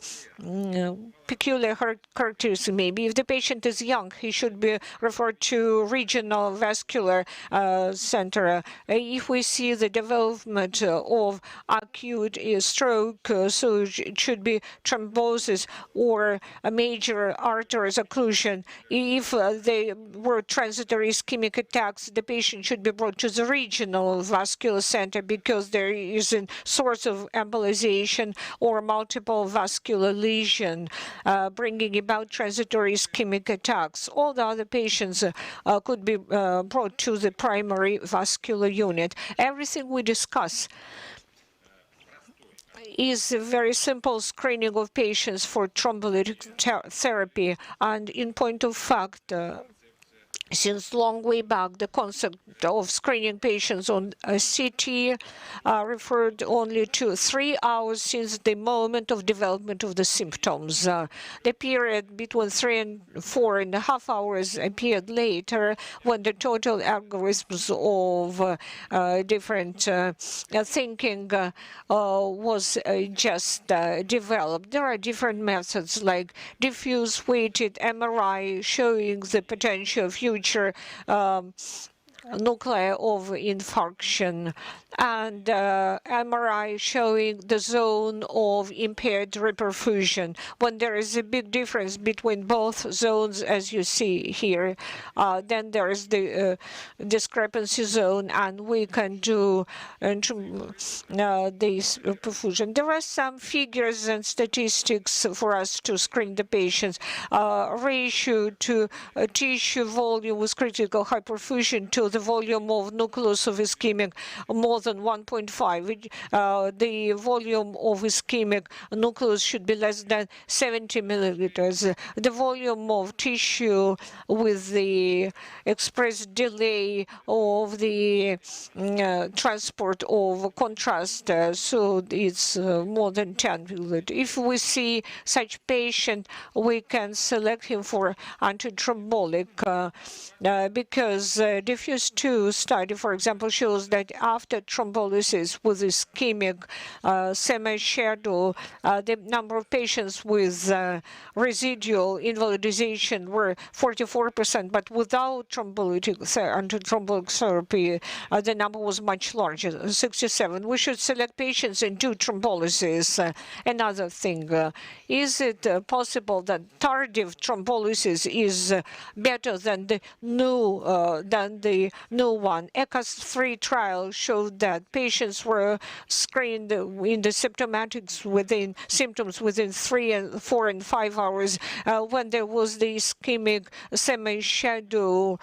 peculiar characteristics. Maybe if the patient is young, he should be referred to regional vascular center. If we see the development of acute stroke, so it should be thrombosis or a major artery occlusion. If they were transitory ischemic attacks, the patient should be brought to the regional vascular center because there is a source of embolization or multiple vascular lesion bringing about transitory ischemic attacks. All the other patients could be brought to the primary vascular unit. Everything we discuss is a very simple screening of patients for thrombolytic therapy. And in point of fact, since long way back, the concept of screening patients on CT referred only to 3 hours since the moment of development of the symptoms. The period between 3 and 4.5 hours appeared later when the total algorithms of different thinking was just developed. There are different methods like diffuse weighted MRI showing the potential future nuclei of infarction, and MRI showing the zone of impaired reperfusion. When there is a big difference between both zones, as you see here, then there is the discrepancy zone, and we can do this perfusion. There are some figures and statistics for us to screen the patients. Ratio to tissue volume with critical hyperfusion to the volume of nucleus of ischemic more than 1.5. The volume of ischemic nucleus should be less than 70 milliliters. The volume of tissue with the express delay of the transport of contrast, so it's more than 10 milliliters. If we see such patient, we can select him for antithrombotic because diffuse 2 study, for example, shows that after thrombolysis with ischemic semi-shadow, the number of patients with residual invalidization were 44%, but without antithrombotic therapy, the number was much larger, 67. We should select patients and do thrombolysis. Another thing, is it possible that tardive thrombolysis is better than the new one? ECAS-3 trial showed that patients were screened in the symptoms within 3 and 4 and 5 hours when there was the ischemic semi-shadow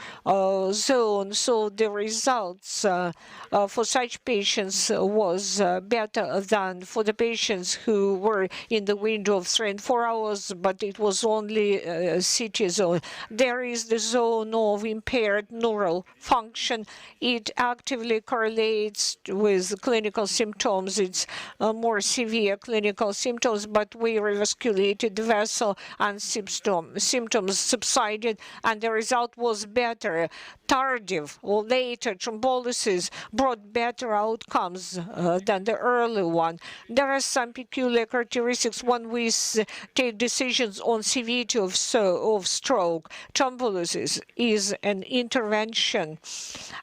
zone. So the results for such patients was better than for the patients who were in the window of 3 and 4 hours, but it was only CT zone. There is the zone of impaired neural function. It actively correlates with clinical symptoms. It's more severe clinical symptoms, but we revasculated the vessel and symptoms subsided, and the result was better. Tardive or later thrombolysis brought better outcomes than the early one. There are some peculiar characteristics when we take decisions on severity of stroke. Thrombolysis is an intervention.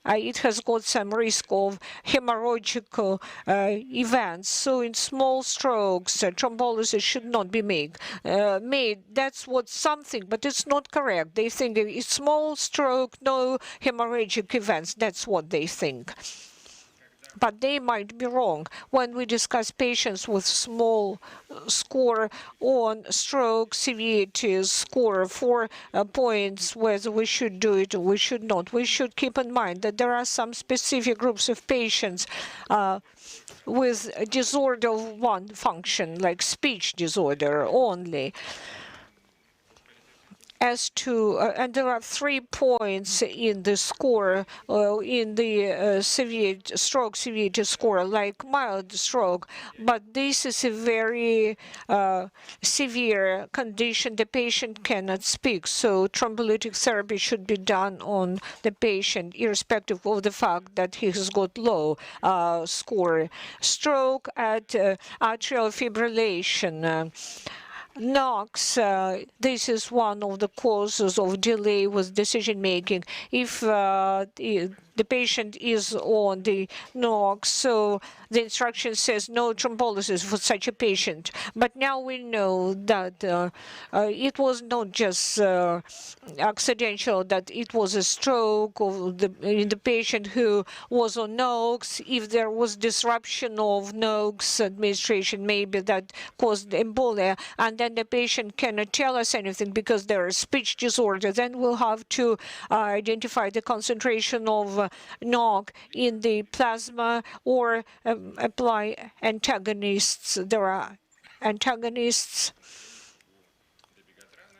It has got some risk of hemorrhagic events. So in small strokes, thrombolysis should not be made. That's what something, but it's not correct. They think it's small stroke, no hemorrhagic events. That's what they think. But they might be wrong. When we discuss patients with small score on stroke severity score 4 points, whether we should do it or we should not, we should keep in mind that there are some specific groups of patients with disorder of one function, like speech disorder only. as to, and there are 3 points in the score, in the stroke severity score, like mild stroke, but this is a very severe condition. The patient cannot speak, so thrombolytic therapy should be done on the patient, irrespective of the fact that he has got low score. Stroke at atrial fibrillation. NOx, this is one of the causes of delay with decision-making. If the patient is on the NOx, so the instruction says no thrombolysis for such a patient. But now we know that it was not just accidental, that it was a stroke in the patient who was on NOx. If there was disruption of NOx administration, maybe that caused embolia, and then the patient cannot tell us anything because there is speech disorder, then we'll have to identify the concentration of NOx in the plasma or apply antagonists. There are antagonists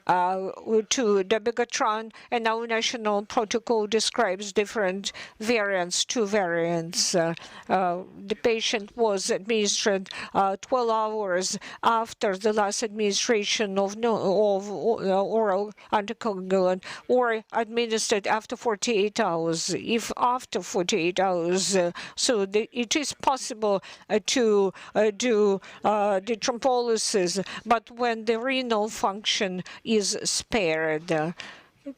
to dabigatran, and our national protocol describes different variants, 2 variants. The patient was administered 12 hours after the last administration of oral anticoagulant, or administered after 48 hours. If after 48 hours, so it is possible to do the thrombolysis, but when the renal function is spared.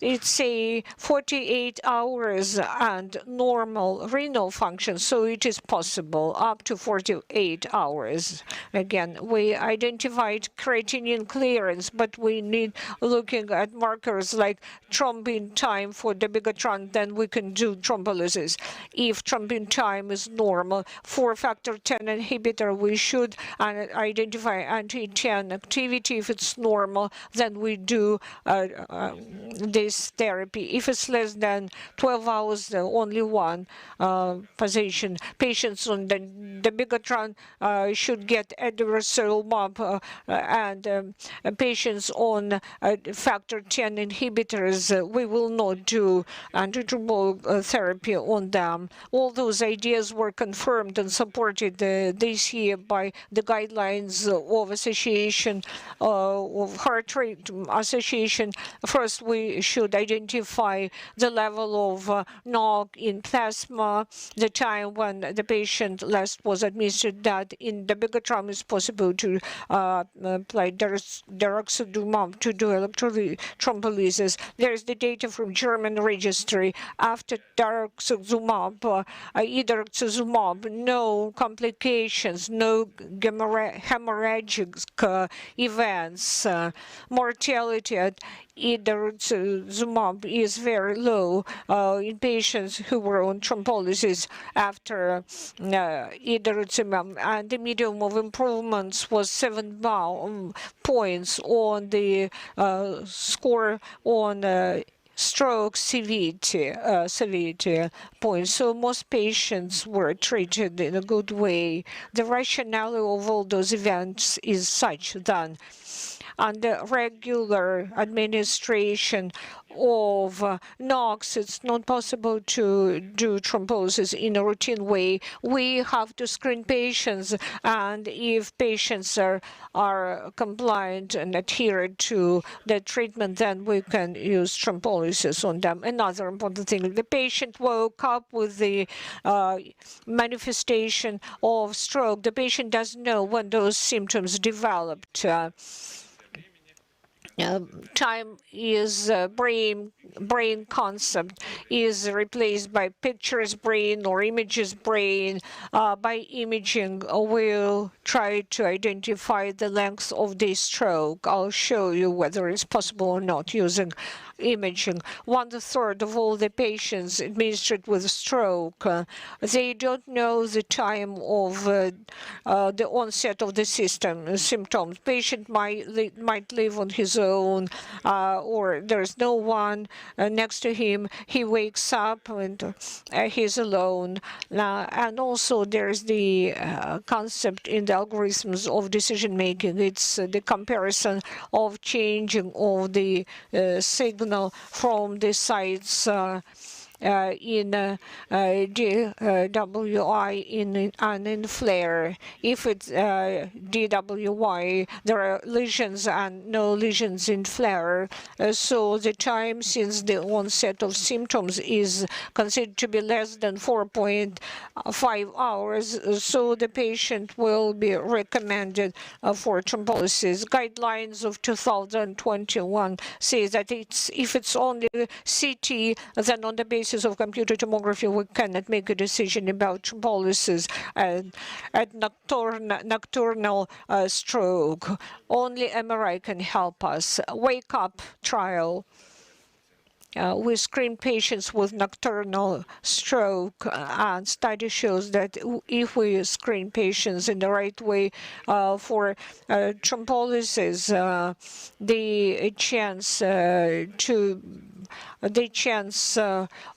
It's a 48 hours and normal renal function, so it is possible up to 48 hours. Again, we identified creatinine clearance, but we need looking at markers like thrombin time for dabigatran, then we can do thrombolysis. If thrombin time is normal for factor 10 inhibitor, we should identify anti-10 activity. If it's normal, then we do this therapy. If it's less than 12 hours, only one position. Patients on the dabigatran should get Adipose and patients on factor 10 inhibitors, we will not do antithrombolic therapy on them. All those ideas were confirmed and supported this year by the guidelines of Association of Heart Rate Association. First, we should identify the level of NOx in plasma, the time when the patient last was administered. That in dabigatran is possible to apply deroxadumab to do electrophoresis. There is the data from German registry. After deroxadumab, no complications, no hemorrhagic events. Mortality at edaruximab is very low in patients who were on thrombolysis after edaruximab, and the median of improvements was 7 points on the score on stroke severity points. So most patients were treated in a good way. The rationale of all those events is such that under regular administration of NOx, it's not possible to do thrombolysis in a routine way. We have to screen patients, and if patients are compliant and adherent to the treatment, then we can use thrombolysis on them. Another important thing, the patient woke up with the manifestation of stroke. The patient doesn't know when those symptoms developed. Time is brain concept is replaced by pictures brain or images brain. By imaging, we'll try to identify the length of the stroke. I'll show you whether it's possible or not using imaging. 1/3 of all the patients administered with stroke, they don't know the time of the onset of the symptoms. Patient might live on his alone, or there's no one next to him. He wakes up and he's alone. And also there's the concept in the algorithms of decision making. It's the comparison of changing of the signal from the sites in DWI and in flare. If it's DWI, there are lesions and no lesions in flare. So the time since the onset of symptoms is considered to be less than 4.5 hours. So the patient will be recommended for thrombolysis. Guidelines of 2021 say that if it's only CT, then on the basis of computer tomography, we cannot make a decision about thrombolysis at nocturnal stroke. Only MRI can help us. Wake up trial. We screen patients with nocturnal stroke, and study shows that if we screen patients in the right way for thrombolysis, the chance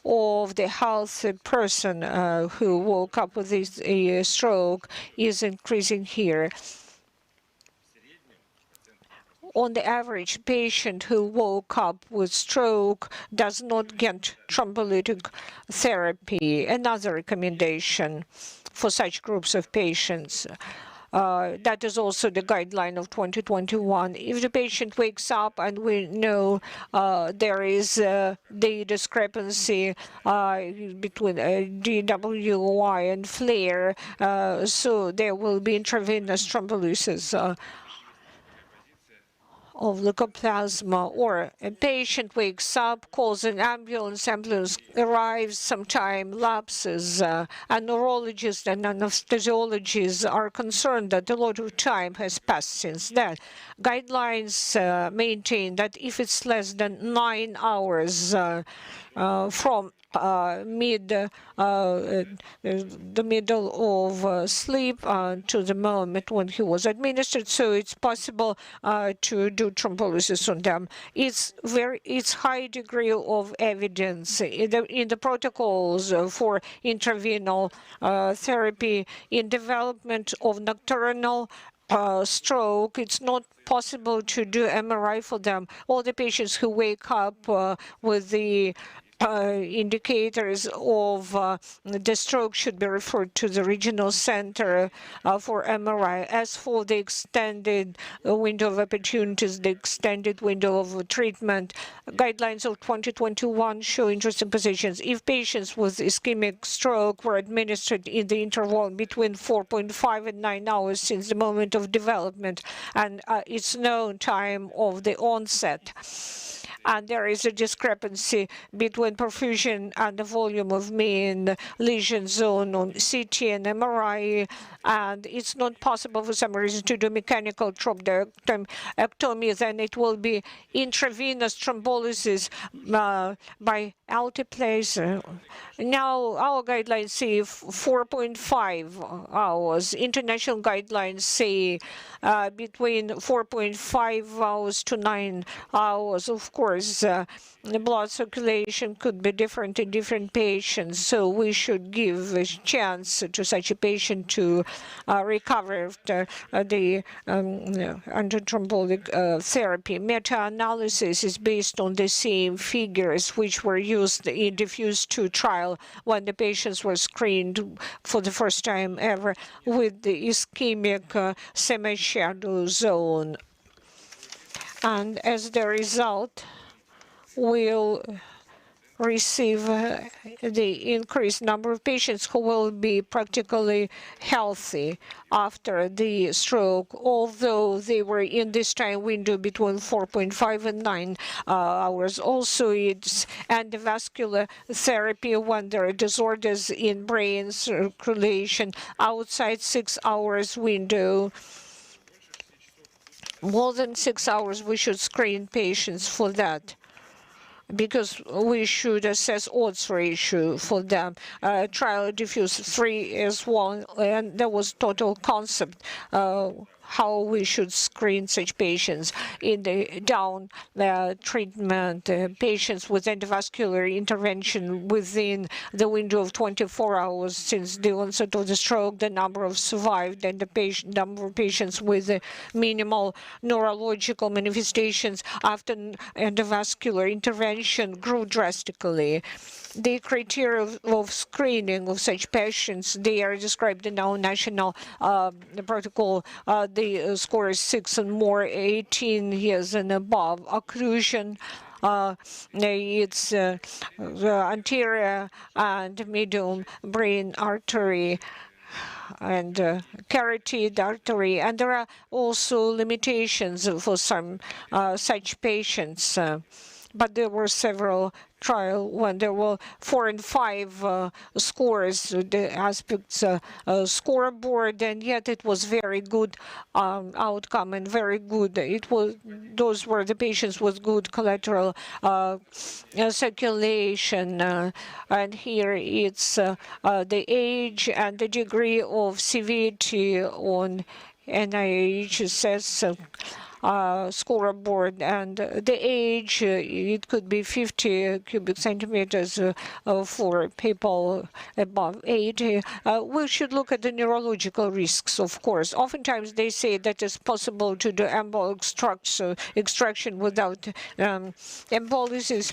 of the healthy person who woke up with this stroke is increasing here. On the average, patient who woke up with stroke does not get thrombolytic therapy. Another recommendation for such groups of patients. That is also the guideline of 2021. If the patient wakes up and we know there is the discrepancy between DWI and flare, so there will be intravenous thrombolysis of leucoplasma, or a patient wakes up, calls an ambulance arrives, sometime lapses, and neurologists and anesthesiologists are concerned that a lot of time has passed since then. Guidelines maintain that if it's less than 9 hours from the middle of sleep to the moment when he was administered, so it's possible to do thrombolysis on them. It's high degree of evidence in the protocols for intravenous therapy in development of nocturnal stroke. It's not possible to do MRI for them. All the patients who wake up with the indicators of the stroke should be referred to the regional center for MRI. As for the extended window of opportunities, the extended window of treatment, guidelines of 2021 show interesting positions. If patients with ischemic stroke were administered in the interval between 4.5 and 9 hours since the moment of development, and its known time of the onset, and there is a discrepancy between perfusion and the volume of mean lesion zone on CT and MRI, and it's not possible for some reason to do mechanical thrombectomy, then it will be intravenous thrombolysis by alteplase. Now, our guidelines say 4.5 hours. International guidelines say between 4.5 hours to 9 hours. Of course, the blood circulation could be different in different patients, so we should give a chance to such a patient to recover after the antithrombotic therapy. Meta-analysis is based on the same figures which were used in Diffuse 2 trial when the patients were screened for the first time ever with the ischemic semi-shadow zone. And as the result, we'll receive the increased number of patients who will be practically healthy after the stroke, although they were in this time window between 4.5 and 9 hours. Also, it's endovascular therapy when there are disorders in brain circulation outside 6 hours window. More than 6 hours, we should screen patients for that, because we should assess odds ratio for them. Trial Diffuse 3 as well, and there was total concept how we should screen such patients in the down treatment, patients with endovascular intervention within the window of 24 hours since the onset of the stroke, the number of survived, and the number of patients with minimal neurological manifestations after endovascular intervention grew drastically. The criteria of screening of such patients, they are described in our national protocol. The score is 6 and more, 18 years and above. Occlusion, it's the anterior and medial brain artery and carotid artery, and there are also limitations for some such patients. But there were several trials when there were 4 and 5 scores, the aspects scoreboard, and yet it was very good outcome and very good. Those were the patients with good collateral circulation, and here it's the age and the degree of severity on NIHSS scoreboard, and the age, it could be 50 cubic centimeters for people above 80. We should look at the neurological risks, of course. Oftentimes they say that it's possible to do embolic extraction without thrombolysis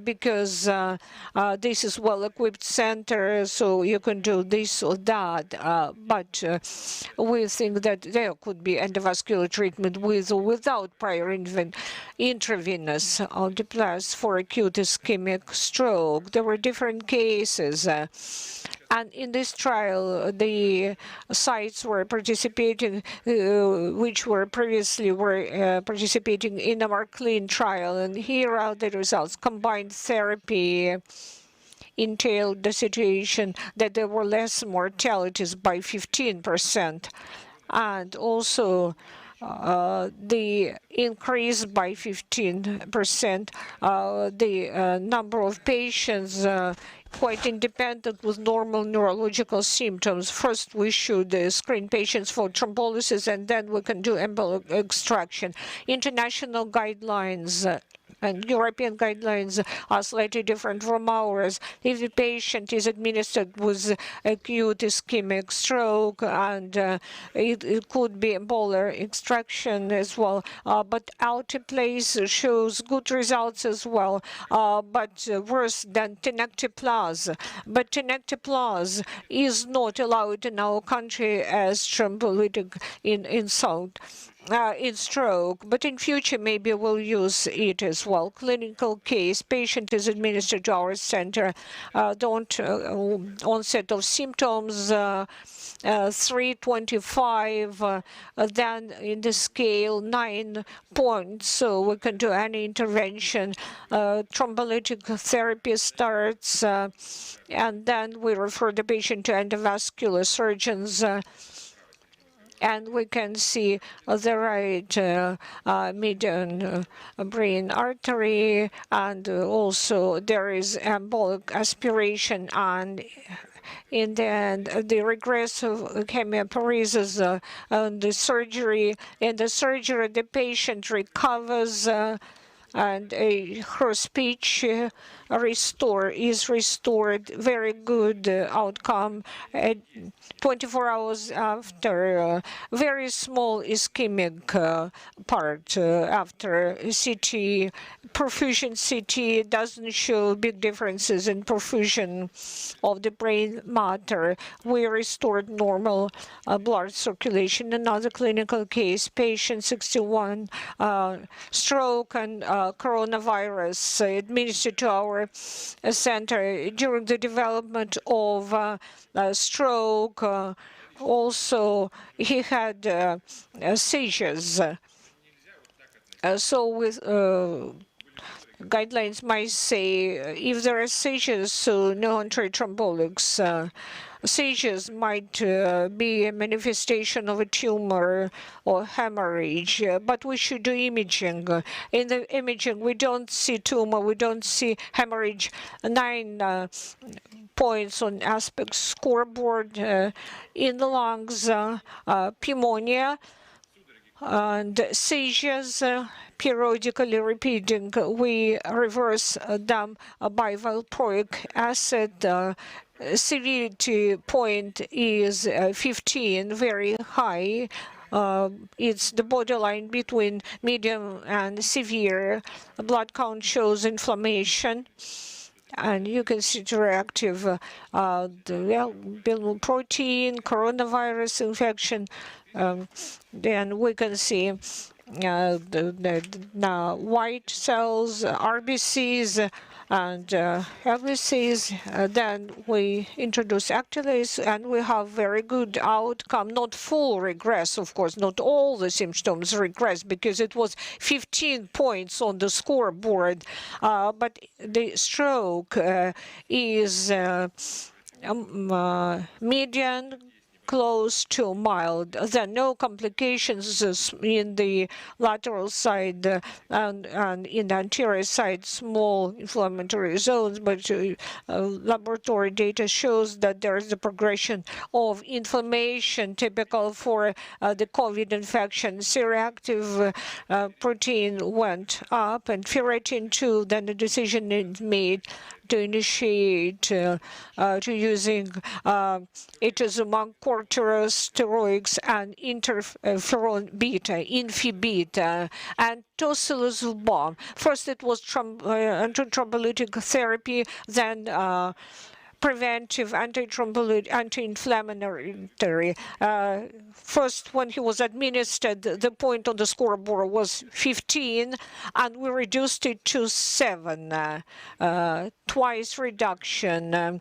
because this is well-equipped center, so you can do this or that. But we think that there could be endovascular treatment with or without prior intravenous Adipose for acute ischemic stroke. There were different cases. And in this trial, the sites were participating, which were previously participating in a more clean trial. And here are the results. Combined therapy entailed the situation that there were less mortalities by 15%. And also the increase by 15%, the number of patients quite independent with normal neurological symptoms. First, we should screen patients for thrombolysis, and then we can do embolic extraction. International guidelines and European guidelines are slightly different from ours. If the patient is administered with acute ischemic stroke, and it could be embolic extraction as well, but Adipose shows good results as well, but worse than tenecteplase. But tenecteplase is not allowed in our country as trombolytic in stroke, but in future maybe we'll use it as well. Clinical case, patient is administered to our center, onset of symptoms 325, then in the scale 9 points, so we can do any intervention. Trombolytic therapy starts, and then we refer the patient to endovascular surgeons. And we can see the right median brain artery, and also there is embolic aspiration, and in the end, the regressive hemiaparesis and the surgery. In the surgery, the patient recovers, and her speech is restored. Very good outcome. 24 hours after, very small ischemic part after CT. Perfusion CT doesn't show big differences in perfusion of the brain matter. We restored normal blood circulation. Another clinical case, patient 61, stroke and coronavirus administered to our center during the development of stroke. Also, he had seizures. So with guidelines might say if there are seizures, so no antithrombotics. Seizures might be a manifestation of a tumor or hemorrhage, but we should do imaging. In the imaging, we don't see tumor, we don't see hemorrhage. 9 points on aspect scoreboard. In the lungs, pneumonia and seizures periodically repeating. We reverse them by valproic acid. Severity point is 15, very high. It's the borderline between medium and severe. Blood count shows inflammation. And you can see the reactive bilirubin protein, coronavirus infection. Then we can see the white cells, RBCs, and LBCs. Then we introduce actylase, and we have very good outcome. Not full regress, of course, not all the symptoms regress, because it was 15 points on the scoreboard. But the stroke is median, close to mild. There are no complications in the lateral side and in the anterior side, small inflammatory zones, but laboratory data shows that there is a progression of inflammation typical for the COVID infection. C-reactive protein went up, and ferritin too. Then the decision is made to initiate to using itazumab corticosteroids and interferon beta, infi-beta, and tocilizumab. First it was anti-trombolytic therapy, then preventive anti-inflammatory. First, when he was administered, the point on the scoreboard was 15, and we reduced it to 7, twice reduction.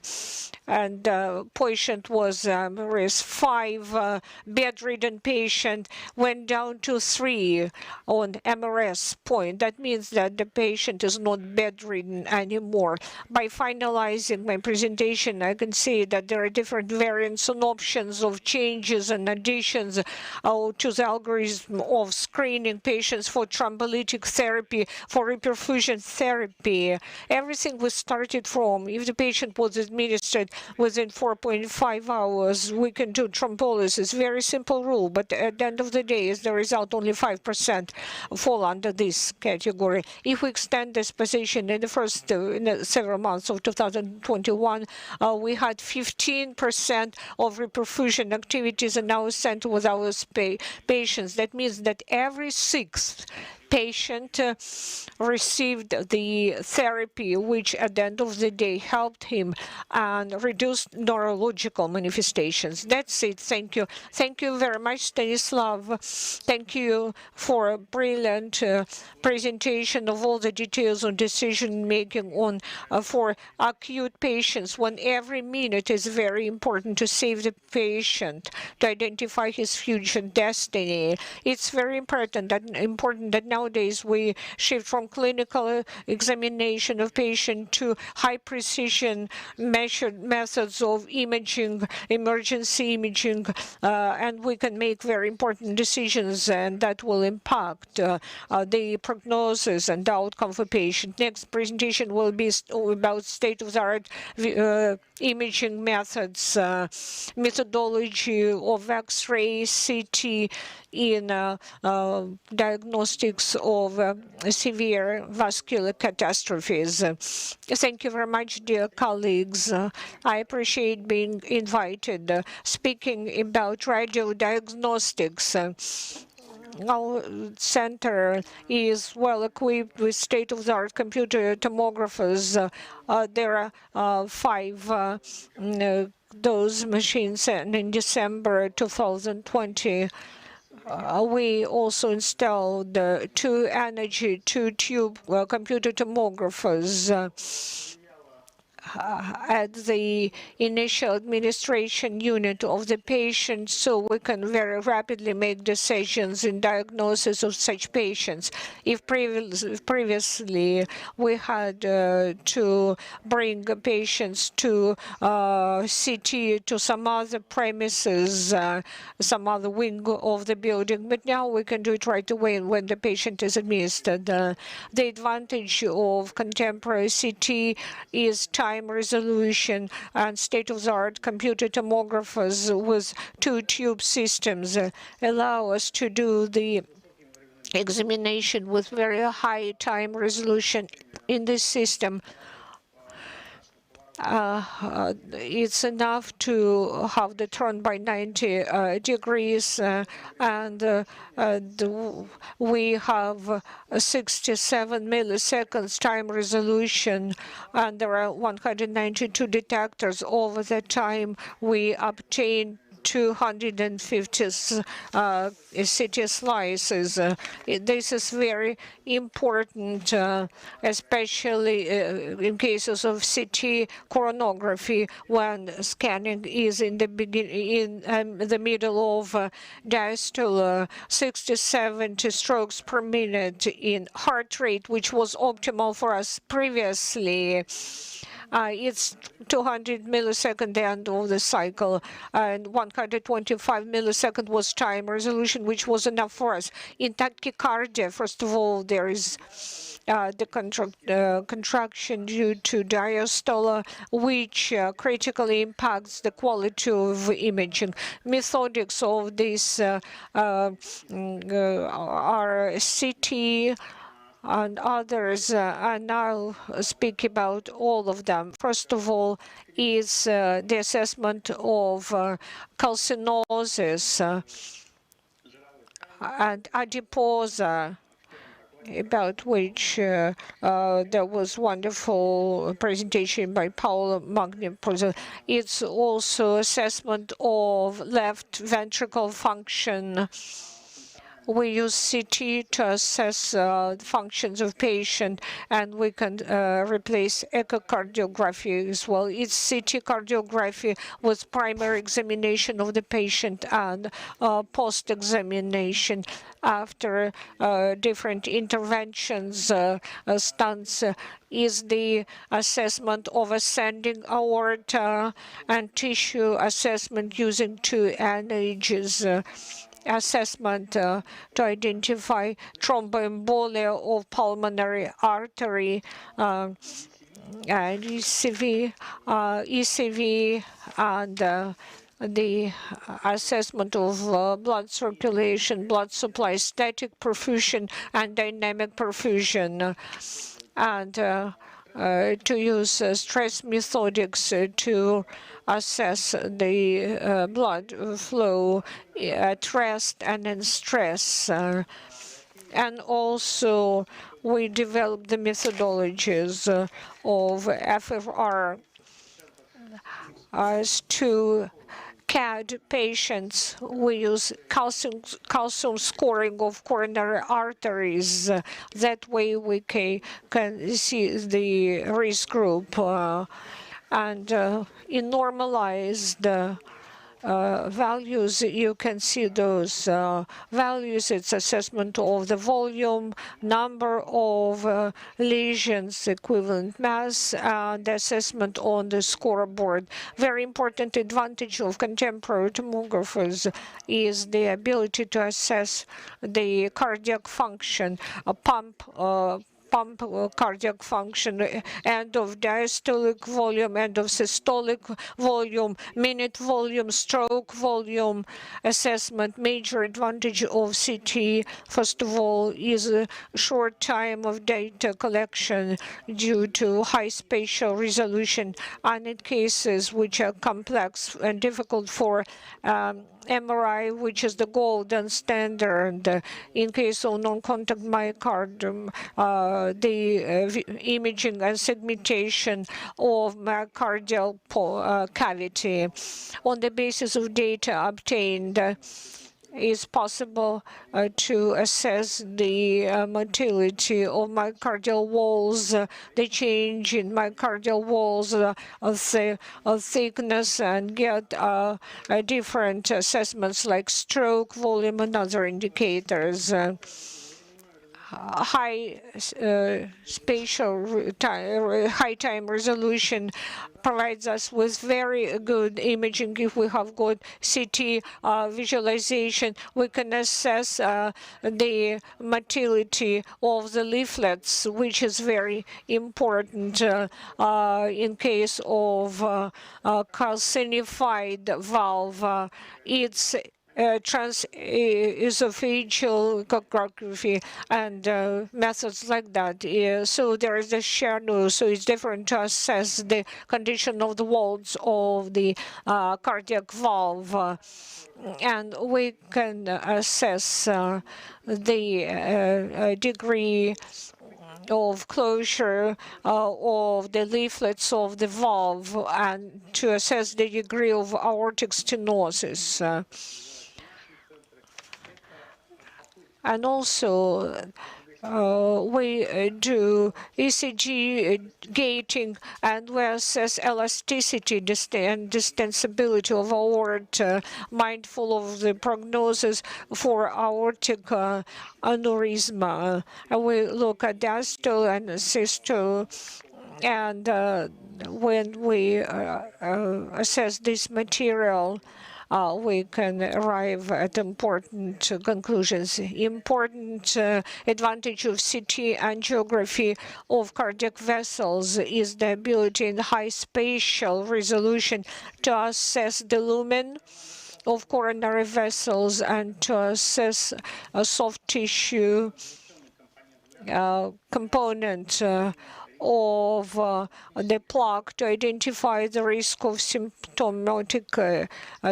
And patient was risk 5, bedridden patient went down to 3 on MRS point. That means that the patient is not bedridden anymore. By finalizing my presentation, I can see that there are different variants and options of changes and additions to the algorithm of screening patients for thrombolytic therapy, for reperfusion therapy. Everything was started from, if the patient was administered within 4.5 hours, we can do thrombolysis. Very simple rule, but at the end of the day, as the result, only 5% fall under this category. If we extend this position in the first several months of 2021, we had 15% of reperfusion activities in our center with our patients. That means that every 6th patient received the therapy, which at the end of the day helped him and reduced neurological manifestations. That's it. Thank you. Thank you very much, Stanislav. Thank you for a brilliant presentation of all the details on decision-making on for acute patients, when every minute is very important to save the patient, to identify his future destiny. It's very important that nowadays we shift from clinical examination of patient to high precision measured methods of imaging, emergency imaging, and we can make very important decisions, and that will impact the prognosis and outcome for patient. Next presentation will be about state-of-the-art imaging methods, methodology of X-ray, CT in diagnostics of severe vascular catastrophes. Thank you very much, dear colleagues. I appreciate being invited. Speaking about radiodiagnostics, our center is well equipped with state-of-the-art computer tomographers. There are 5 those machines, and in December 2020, we also installed 2 energy, 2-tube computer tomographers at the initial administration unit of the patient, so we can very rapidly make decisions in diagnosis of such patients. If previously we had to bring patients to CT to some other premises, some other wing of the building, but now we can do it right away when the patient is administered. The advantage of contemporary CT is time time resolution and state-of-the-art computer tomographers with 2-tube systems allow us to do the examination with very high time resolution in this system. It's enough to have the turn by 90 degrees, and we have 67 milliseconds time resolution, and there are 192 detectors. Over the time, we obtain 250 CT slices. This is very important, especially in cases of CT coronography, when scanning is in the the middle of diastole. 60-70 strokes per minute in heart rate, which was optimal for us previously. It's 200 milliseconds the end of the cycle, and 125 milliseconds was time resolution, which was enough for us. In tachycardia, first of all, there is the contraction due to diastole, which critically impacts the quality of imaging. Methodics of this are CT and others, and I'll speak about all of them. First of all is the assessment of calcinosis and adipose, about which there was wonderful presentation by Paolo Magni. It's also assessment of left ventricle function. We use CT to assess the functions of patient, and we can replace echocardiography as well. It's CT cardiography with primary examination of the patient and post-examination. After different interventions, stance is the assessment of ascending aorta and tissue assessment using 2 images. Assessment to identify thromboembolia of pulmonary artery, and ECV, and the assessment of blood circulation, blood supply, static perfusion, and dynamic perfusion, and to use stress methodics to assess the blood flow at rest and in stress. And also, we developed the methodologies of FFR as to CAD patients. We use calcium scoring of coronary arteries. That way we can see the risk group. And in normalized values, you can see those values. It's assessment of the volume, number of lesions, equivalent mass, and assessment on the scoreboard. Very important advantage of contemporary tomographers is the ability to assess the cardiac function, pump cardiac function, end of diastolic volume, end of systolic volume, minute volume, stroke volume assessment. Major advantage of CT, first of all, is a short time of data collection due to high spatial resolution, and in cases which are complex and difficult for MRI, which is the golden standard. In case of non-contact myocardium, the imaging and segmentation of myocardial cavity on the basis of data obtained is possible to assess the motility of myocardial walls, the change in myocardial walls of thickness, and get different assessments like stroke volume and other indicators. high high time resolution provides us with very good imaging. If we have good CT visualization, we can assess the motility of the leaflets, which is very important in case of calcified valve. It's transesophageal echography and methods like that. So there is a shadow, so it's different to assess the condition of the walls of the cardiac valve. And we can assess the degree of closure of the leaflets of the valve and to assess the degree of aortic stenosis. And also, we do ECG gating, and we assess elasticity and distensibility of aorta, mindful of the prognosis for aortic aneurysma. And we look at diastole and systole, and when we assess this material, we can arrive at important conclusions. Important advantage of CT angiography of cardiac vessels is the ability in high spatial resolution to assess the lumen of coronary vessels and to assess a soft tissue component of the plaque to identify the risk of symptomatic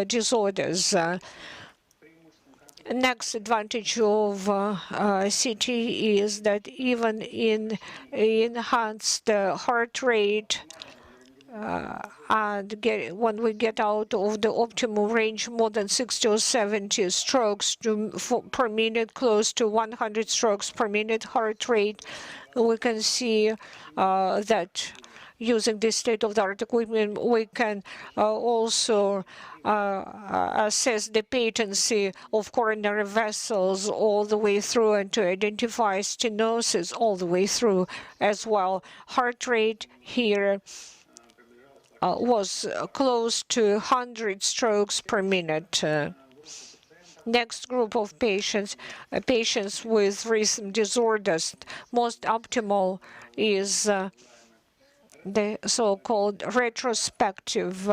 disorders. Next advantage of CT is that even in enhanced heart rate, and when we get out of the optimal range, more than 60 or 70 strokes per minute, close to 100 strokes per minute heart rate, we can see that using this state-of-the-art equipment, we can also assess the patency of coronary vessels all the way through and to identify stenosis all the way through as well. Heart rate here was close to 100 strokes per minute. Next group of patients, patients with rhythm disorders. Most optimal is the so-called retrospective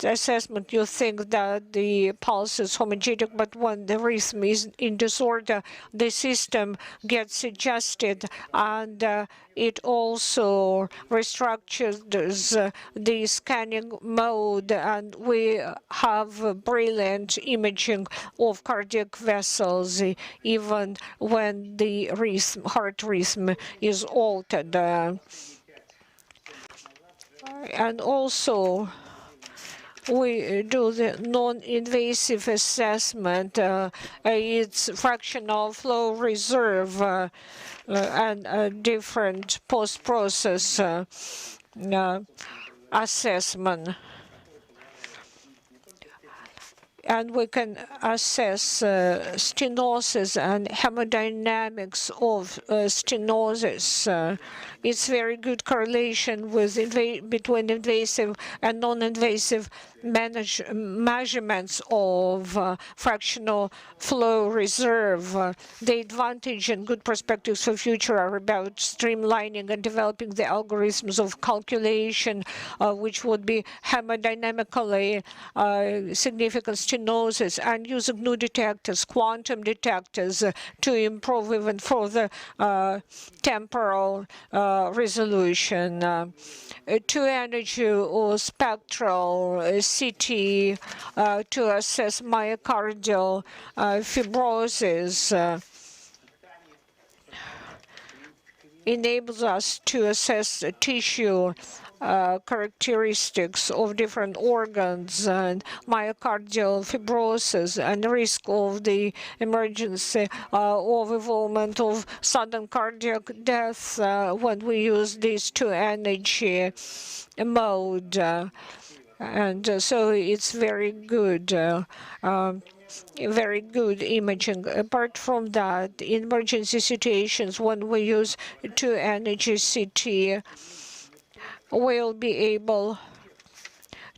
assessment. You think that the pulse is homogenic, but when the rhythm is in disorder, the system gets adjusted, and it also restructures the scanning mode, and we have brilliant imaging of cardiac vessels, even when the rhythm, heart rhythm is altered. And also, we do the non-invasive assessment. It's fractional flow reserve and a different post-process assessment. And we can assess stenosis and hemodynamics of stenosis. It's very good correlation with between invasive and non-invasive measurements of fractional flow reserve. The advantage and good perspectives for future are about streamlining and developing the algorithms of calculation, which would be hemodynamically significant stenosis, and using new detectors, quantum detectors, to improve even further temporal resolution. 2-energy or spectral CT to assess myocardial fibrosis enables us to assess tissue characteristics of different organs and myocardial fibrosis and risk of the emergence of involvement of sudden cardiac death when we use this 2-energy mode. And so it's very good. very good imaging. Apart from that, in emergency situations, when we use 2-energy CT, we'll be able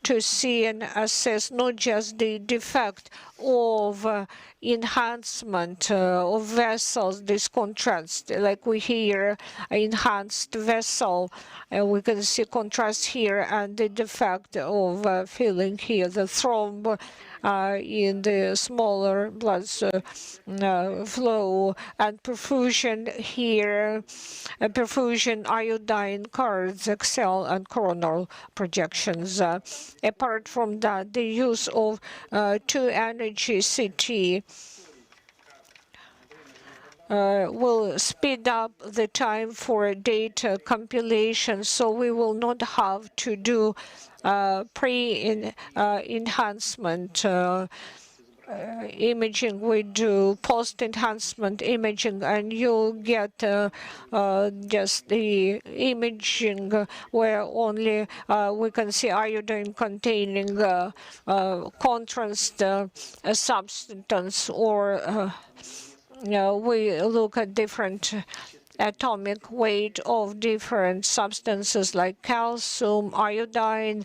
to see and assess not just the defect of enhancement of vessels, this contrast, like we hear enhanced vessel, we can see contrast here, and the defect of filling here, the thromb in the smaller blood flow, and perfusion here, perfusion, iodine cards, Excel, and coronal projections. Apart from that, the use of 2-energy CT will speed up the time for data compilation, so we will not have to do pre-enhancement imaging. We do post-enhancement imaging, and you'll get just the imaging where only we can see iodine-containing contrast substance, or we look at different atomic weight of different substances like calcium, iodine,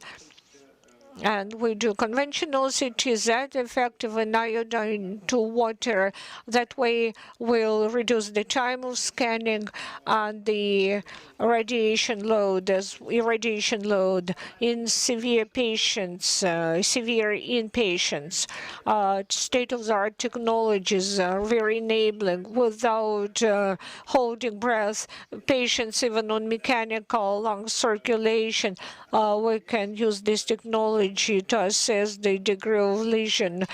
and we do conventional CT. That effective in iodine to water. That way we'll reduce the time of scanning and the radiation load in severe patients, severe inpatients. State-of-the-art technologies are very enabling. Without holding breath, patients even on mechanical lung circulation, we can use this technology to assess the degree of lesion.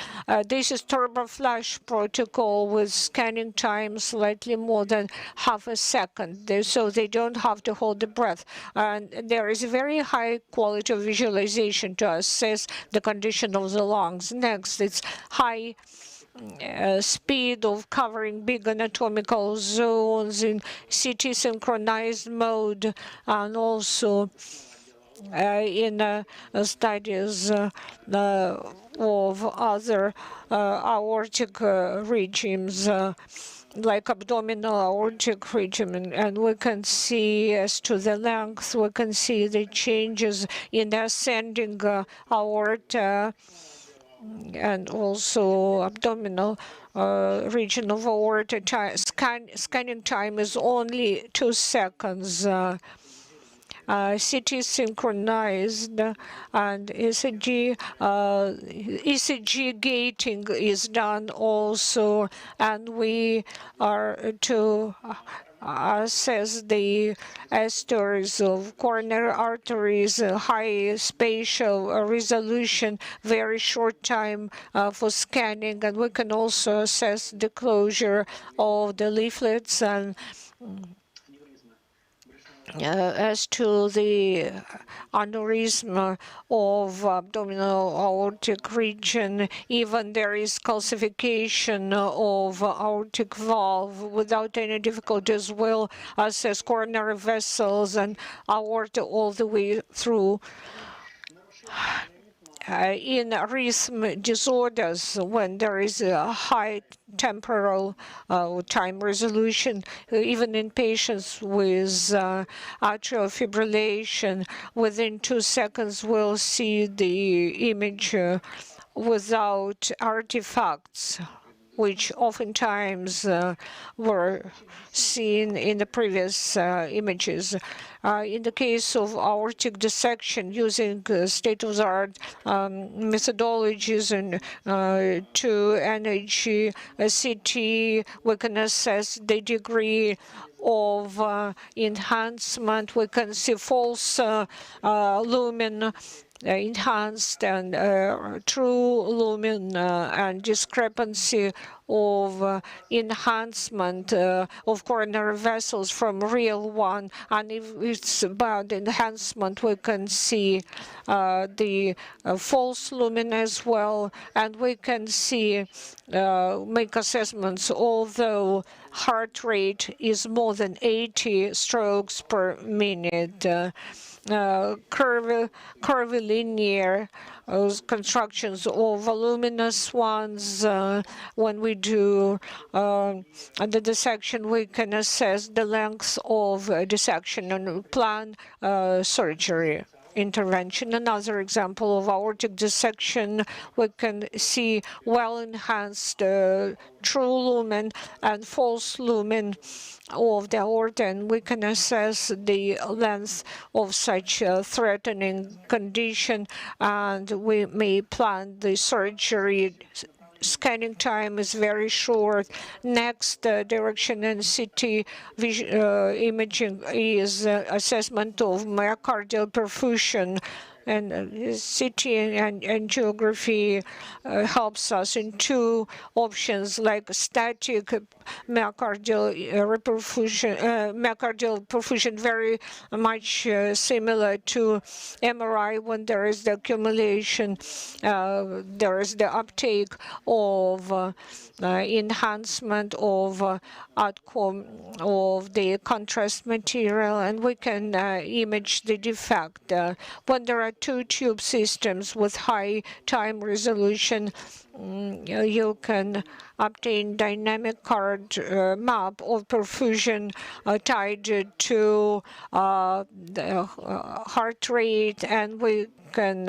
This is turbo-flash protocol with scanning time slightly more than half a second, so they don't have to hold the breath. And there is a very high quality of visualization to assess the condition of the lungs. Next, it's high speed of covering big anatomical zones in CT synchronized mode, and also in studies of other aortic regimes, like abdominal aortic regimen, and we can see as to the length, we can see the changes in the ascending aorta, and also abdominal region of aorta. Scanning time is only 2 seconds. CT synchronized, and ECG gating is done also, and we are to assess the estuaries of coronary arteries, high spatial resolution, very short time for scanning, and we can also assess the closure of the leaflets. And as to the aneurysm of abdominal aortic region, even there is calcification of aortic valve without any difficulties. We'll assess coronary vessels and aorta all the way through. In rhythm disorders, when there is a high temporal time resolution, even in patients with atrial fibrillation, within 2 seconds we'll see the image without artifacts, which oftentimes were seen in the previous images. In the case of aortic dissection, using state-of-the-art methodologies and 2-energy CT, we can assess the degree of enhancement. We can see false lumen enhanced and true lumen, and discrepancy of enhancement of coronary vessels from real one. And if it's about enhancement, we can see the false lumen as well, and we can see make assessments, although heart rate is more than 80 strokes per minute. curvilinear constructions or voluminous ones. When we do the dissection, we can assess the length of dissection and plan surgery intervention. Another example of aortic dissection, we can see well-enhanced true lumen and false lumen of the aorta, and we can assess the length of such a threatening condition, and we may plan the surgery. Scanning time is very short. Next direction in CT imaging is assessment of myocardial perfusion. And CT and angiography helps us in two options, like static myocardial perfusion, very much similar to MRI. When there is the accumulation, there is the uptake of enhancement of outcome of the contrast material, and we can image the defect. When there are two tube systems with high time resolution, you can obtain dynamic card map of perfusion tied to the heart rate, and we can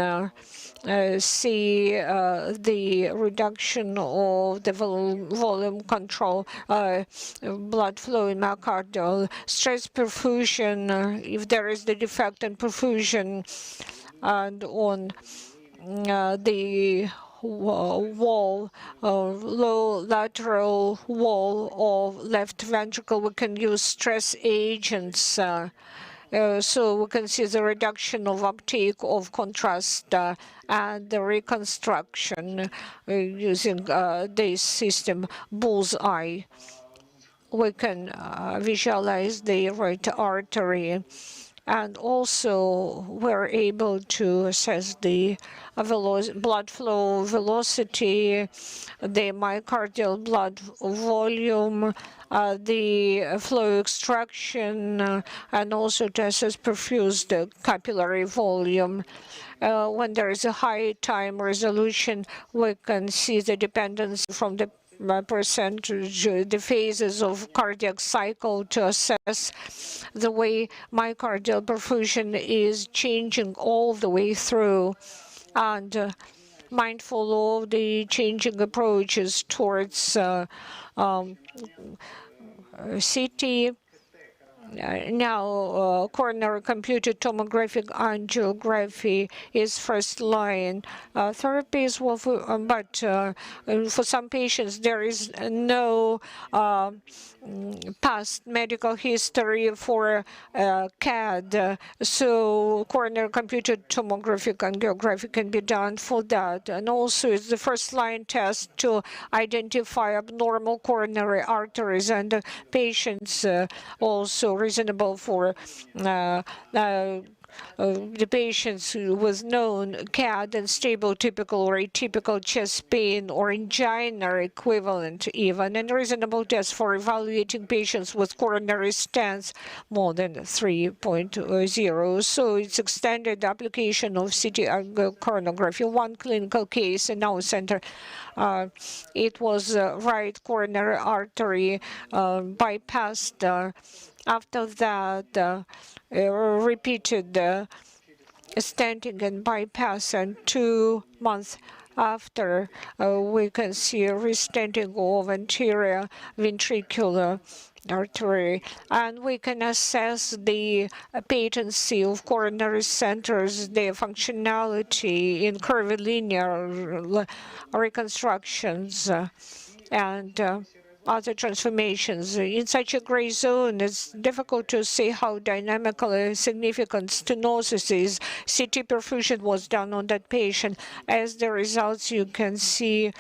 see the reduction of the volume control, blood flow in myocardial, stress perfusion, if there is the defect in perfusion, and on the wall, low lateral wall of left ventricle, we can use stress agents. So we can see the reduction of uptake of contrast and the reconstruction using this system bullseye. We can visualize the right artery, and also we're able to assess the blood flow velocity, the myocardial blood volume, the flow extraction, and also to assess perfused capillary volume. When there is a high time resolution, we can see the dependence from the percentage, the phases of cardiac cycle, to assess the way myocardial perfusion is changing all the way through, and mindful of the changing approaches towards CT. Now, coronary computed tomographic angiography is first line therapies, but for some patients there is no past medical history for CAD, so coronary computed tomographic angiography can be done for that. And also it's the first line test to identify abnormal coronary arteries, and patients also reasonable for the patients with known CAD and stable typical or atypical chest pain or angina equivalent even, and reasonable tests for evaluating patients with coronary stents more than 3.0. So it's extended application of CT coronography. One clinical case in our center, it was right coronary artery bypassed. After that, repeated stenting and bypass, and 2 months after, we can see restenting of anterior ventricular artery, and we can assess the patency of coronary centers, their functionality in curvilinear reconstructions, and other transformations. In such a gray zone, it's difficult to say how dynamically significant stenosis is. CT perfusion was done on that patient. As the results, you can see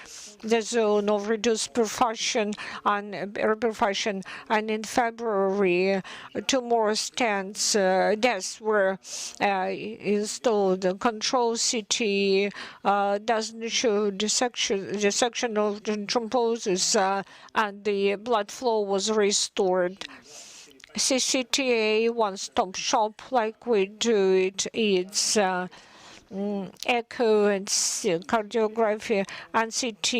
the zone of reduced perfusion and in February, 2 more stents, desks were installed. Control CT doesn't show dissection of thrombosis, and the blood flow was restored. CCTA, one-stop shop like we do it. It's echo and cardiography and CT.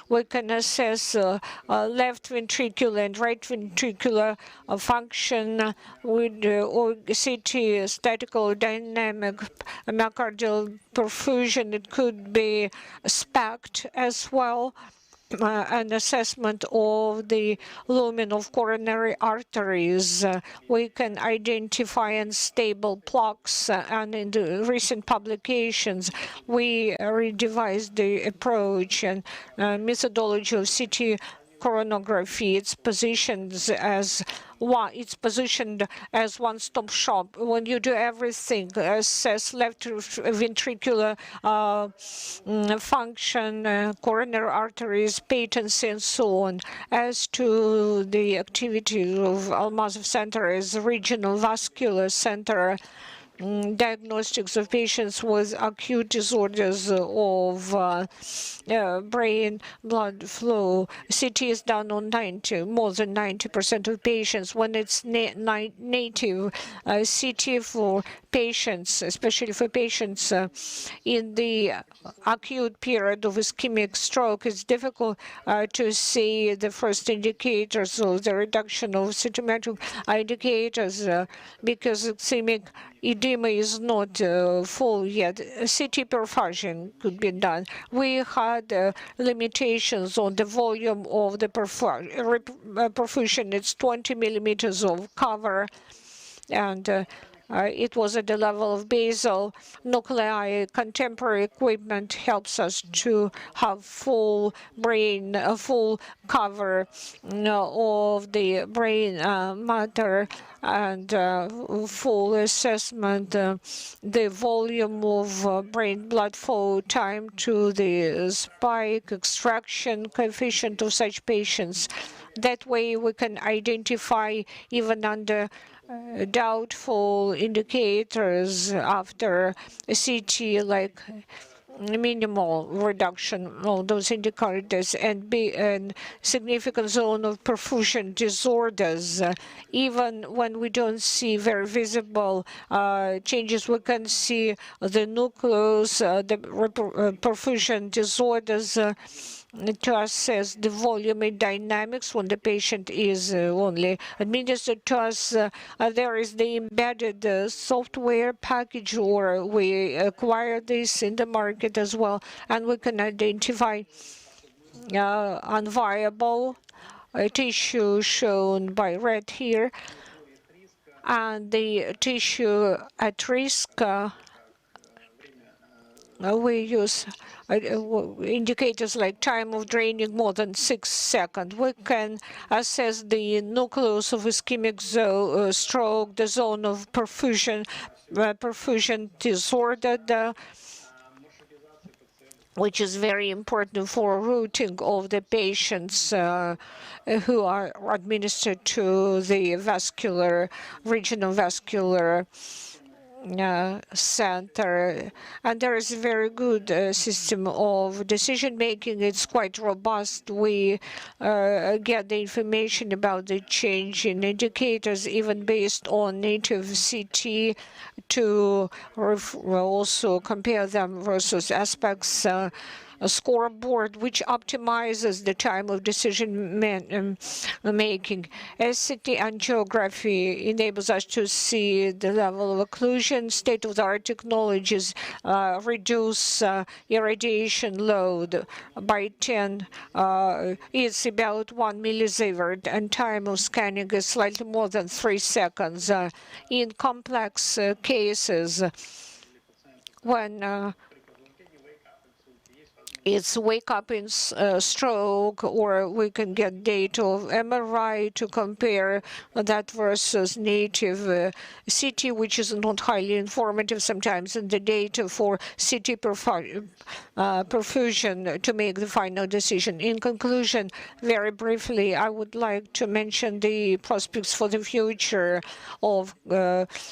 We can assess left ventricular and right ventricular function with CT, statical dynamic myocardial perfusion. It could be SPECT as well. An assessment of the lumen of coronary arteries. We can identify unstable plaques, and in the recent publications, we revised the approach and methodology of CT coronography. It's positioned as one-stop shop. When you do everything, assess left ventricular function, coronary arteries, patency, and so on. As to the activity of Almazov Center as regional vascular center, diagnostics of patients with acute disorders of brain blood flow. CT is done on more than 90% of patients. When it's native, CT for patients, especially for patients in the acute period of ischemic stroke, it's difficult to see the first indicators of the reduction of symptomatic indicators because ischemic edema is not full yet. CT perfusion could be done. We had limitations on the volume of the perfusion. It's 20 millimeters of cover, and it was at the level of basal nuclei. Contemporary equipment helps us to have full brain, full cover of the brain matter and full assessment, the volume of brain blood flow, time to the spike, extraction coefficient of such patients. That way we can identify even under doubtful indicators after CT, like minimal reduction of those indicators and be a significant zone of perfusion disorders. Even when we don't see very visible changes, we can see the nucleus, the perfusion disorders to assess the volume and dynamics when the patient is only administered to us. There is the embedded software package, or we acquire this in the market as well, and we can identify unviable tissue shown by red here, and the tissue at risk. We use indicators like time of draining more than 6 seconds. We can assess the nucleus of ischemic stroke, the zone of perfusion disorder, which is very important for routing of the patients who are administered to the regional vascular center. And there is a very good system of decision making. It's quite robust. We get the information about the change in indicators even based on native CT to also compare them versus aspects a scoreboard which optimizes the time of decision making. SCT angiography enables us to see the level of occlusion. State-of-the-art technologies reduce irradiation load by 10. It's about 1 millisievert, and time of scanning is slightly more than 3 seconds. In complex cases, when it's wake up in stroke, or we can get data of MRI to compare that versus native CT, which is not highly informative sometimes, and the data for CT perfusion to make the final decision. In conclusion, very briefly, I would like to mention the prospects for the future of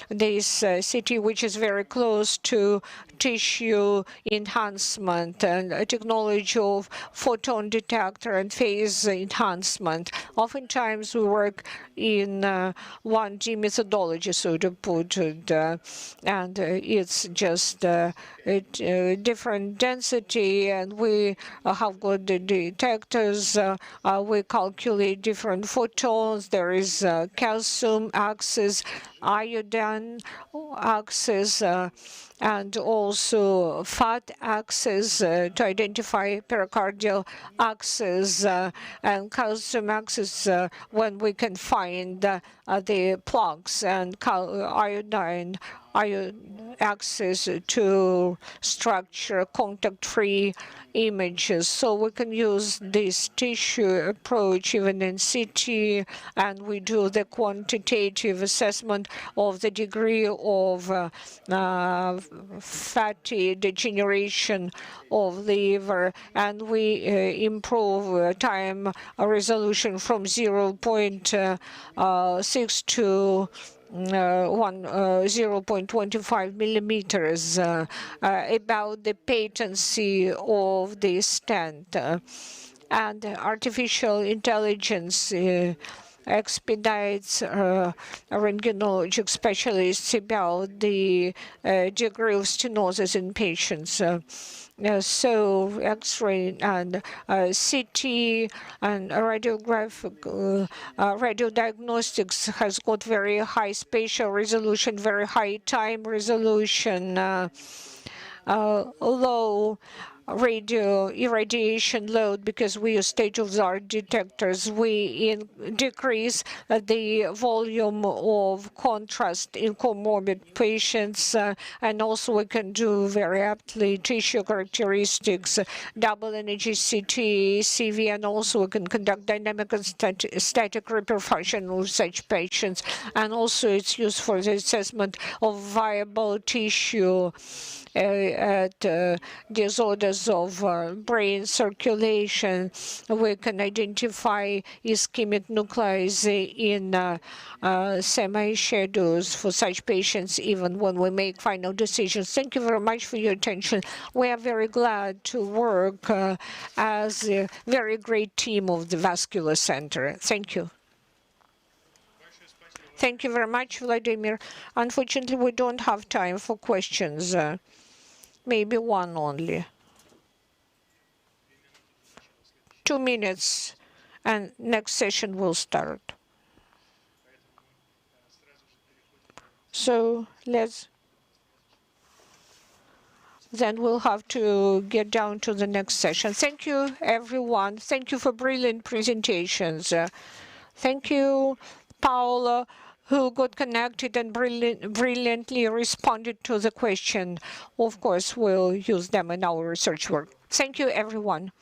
this CT, which is very close to tissue enhancement and technology of photon detector and phase enhancement. Oftentimes we work in 1D methodology, so to put it, and it's just different density, and we have got the detectors. We calculate different photons. There is calcium axis, iodine axis, and also fat axis to identify pericardial axis and calcium axis when we can find the plugs, and iodine axis to structure contact-free images. So we can use this tissue approach even in CT, and we do the quantitative assessment of the degree of fatty degeneration of liver, and we improve time resolution from 0.6 to 0.25 millimeters about the patency of the stent. And artificial intelligence expedites rentgenologic specialists about the degree of stenosis in patients. So X-ray and CT and radiodiagnostics has got very high spatial resolution, very high time resolution, low radio irradiation load because we use state-of-the-art detectors. We decrease the volume of contrast in comorbid patients, and also we can do very aptly tissue characteristics, double energy CT, CV, and also we can conduct dynamic and static reperfusion of such patients. And also it's used for the assessment of viable tissue at disorders of brain circulation. We can identify ischemic nuclei in semi-shadows for such patients even when we make final decisions. Thank you very much for your attention. We are very glad to work as a very great team of the Vascular Center. Thank you. Thank you very much, Vladimir. Unfortunately, we don't have time for questions. Maybe one only. 2 minutes, and next session will start. So then we'll have to get down to the next session. Thank you, everyone. Thank you for brilliant presentations. Thank you, Paula, who got connected and brilliantly responded to the question. Of course, we'll use them in our research work. Thank you, everyone.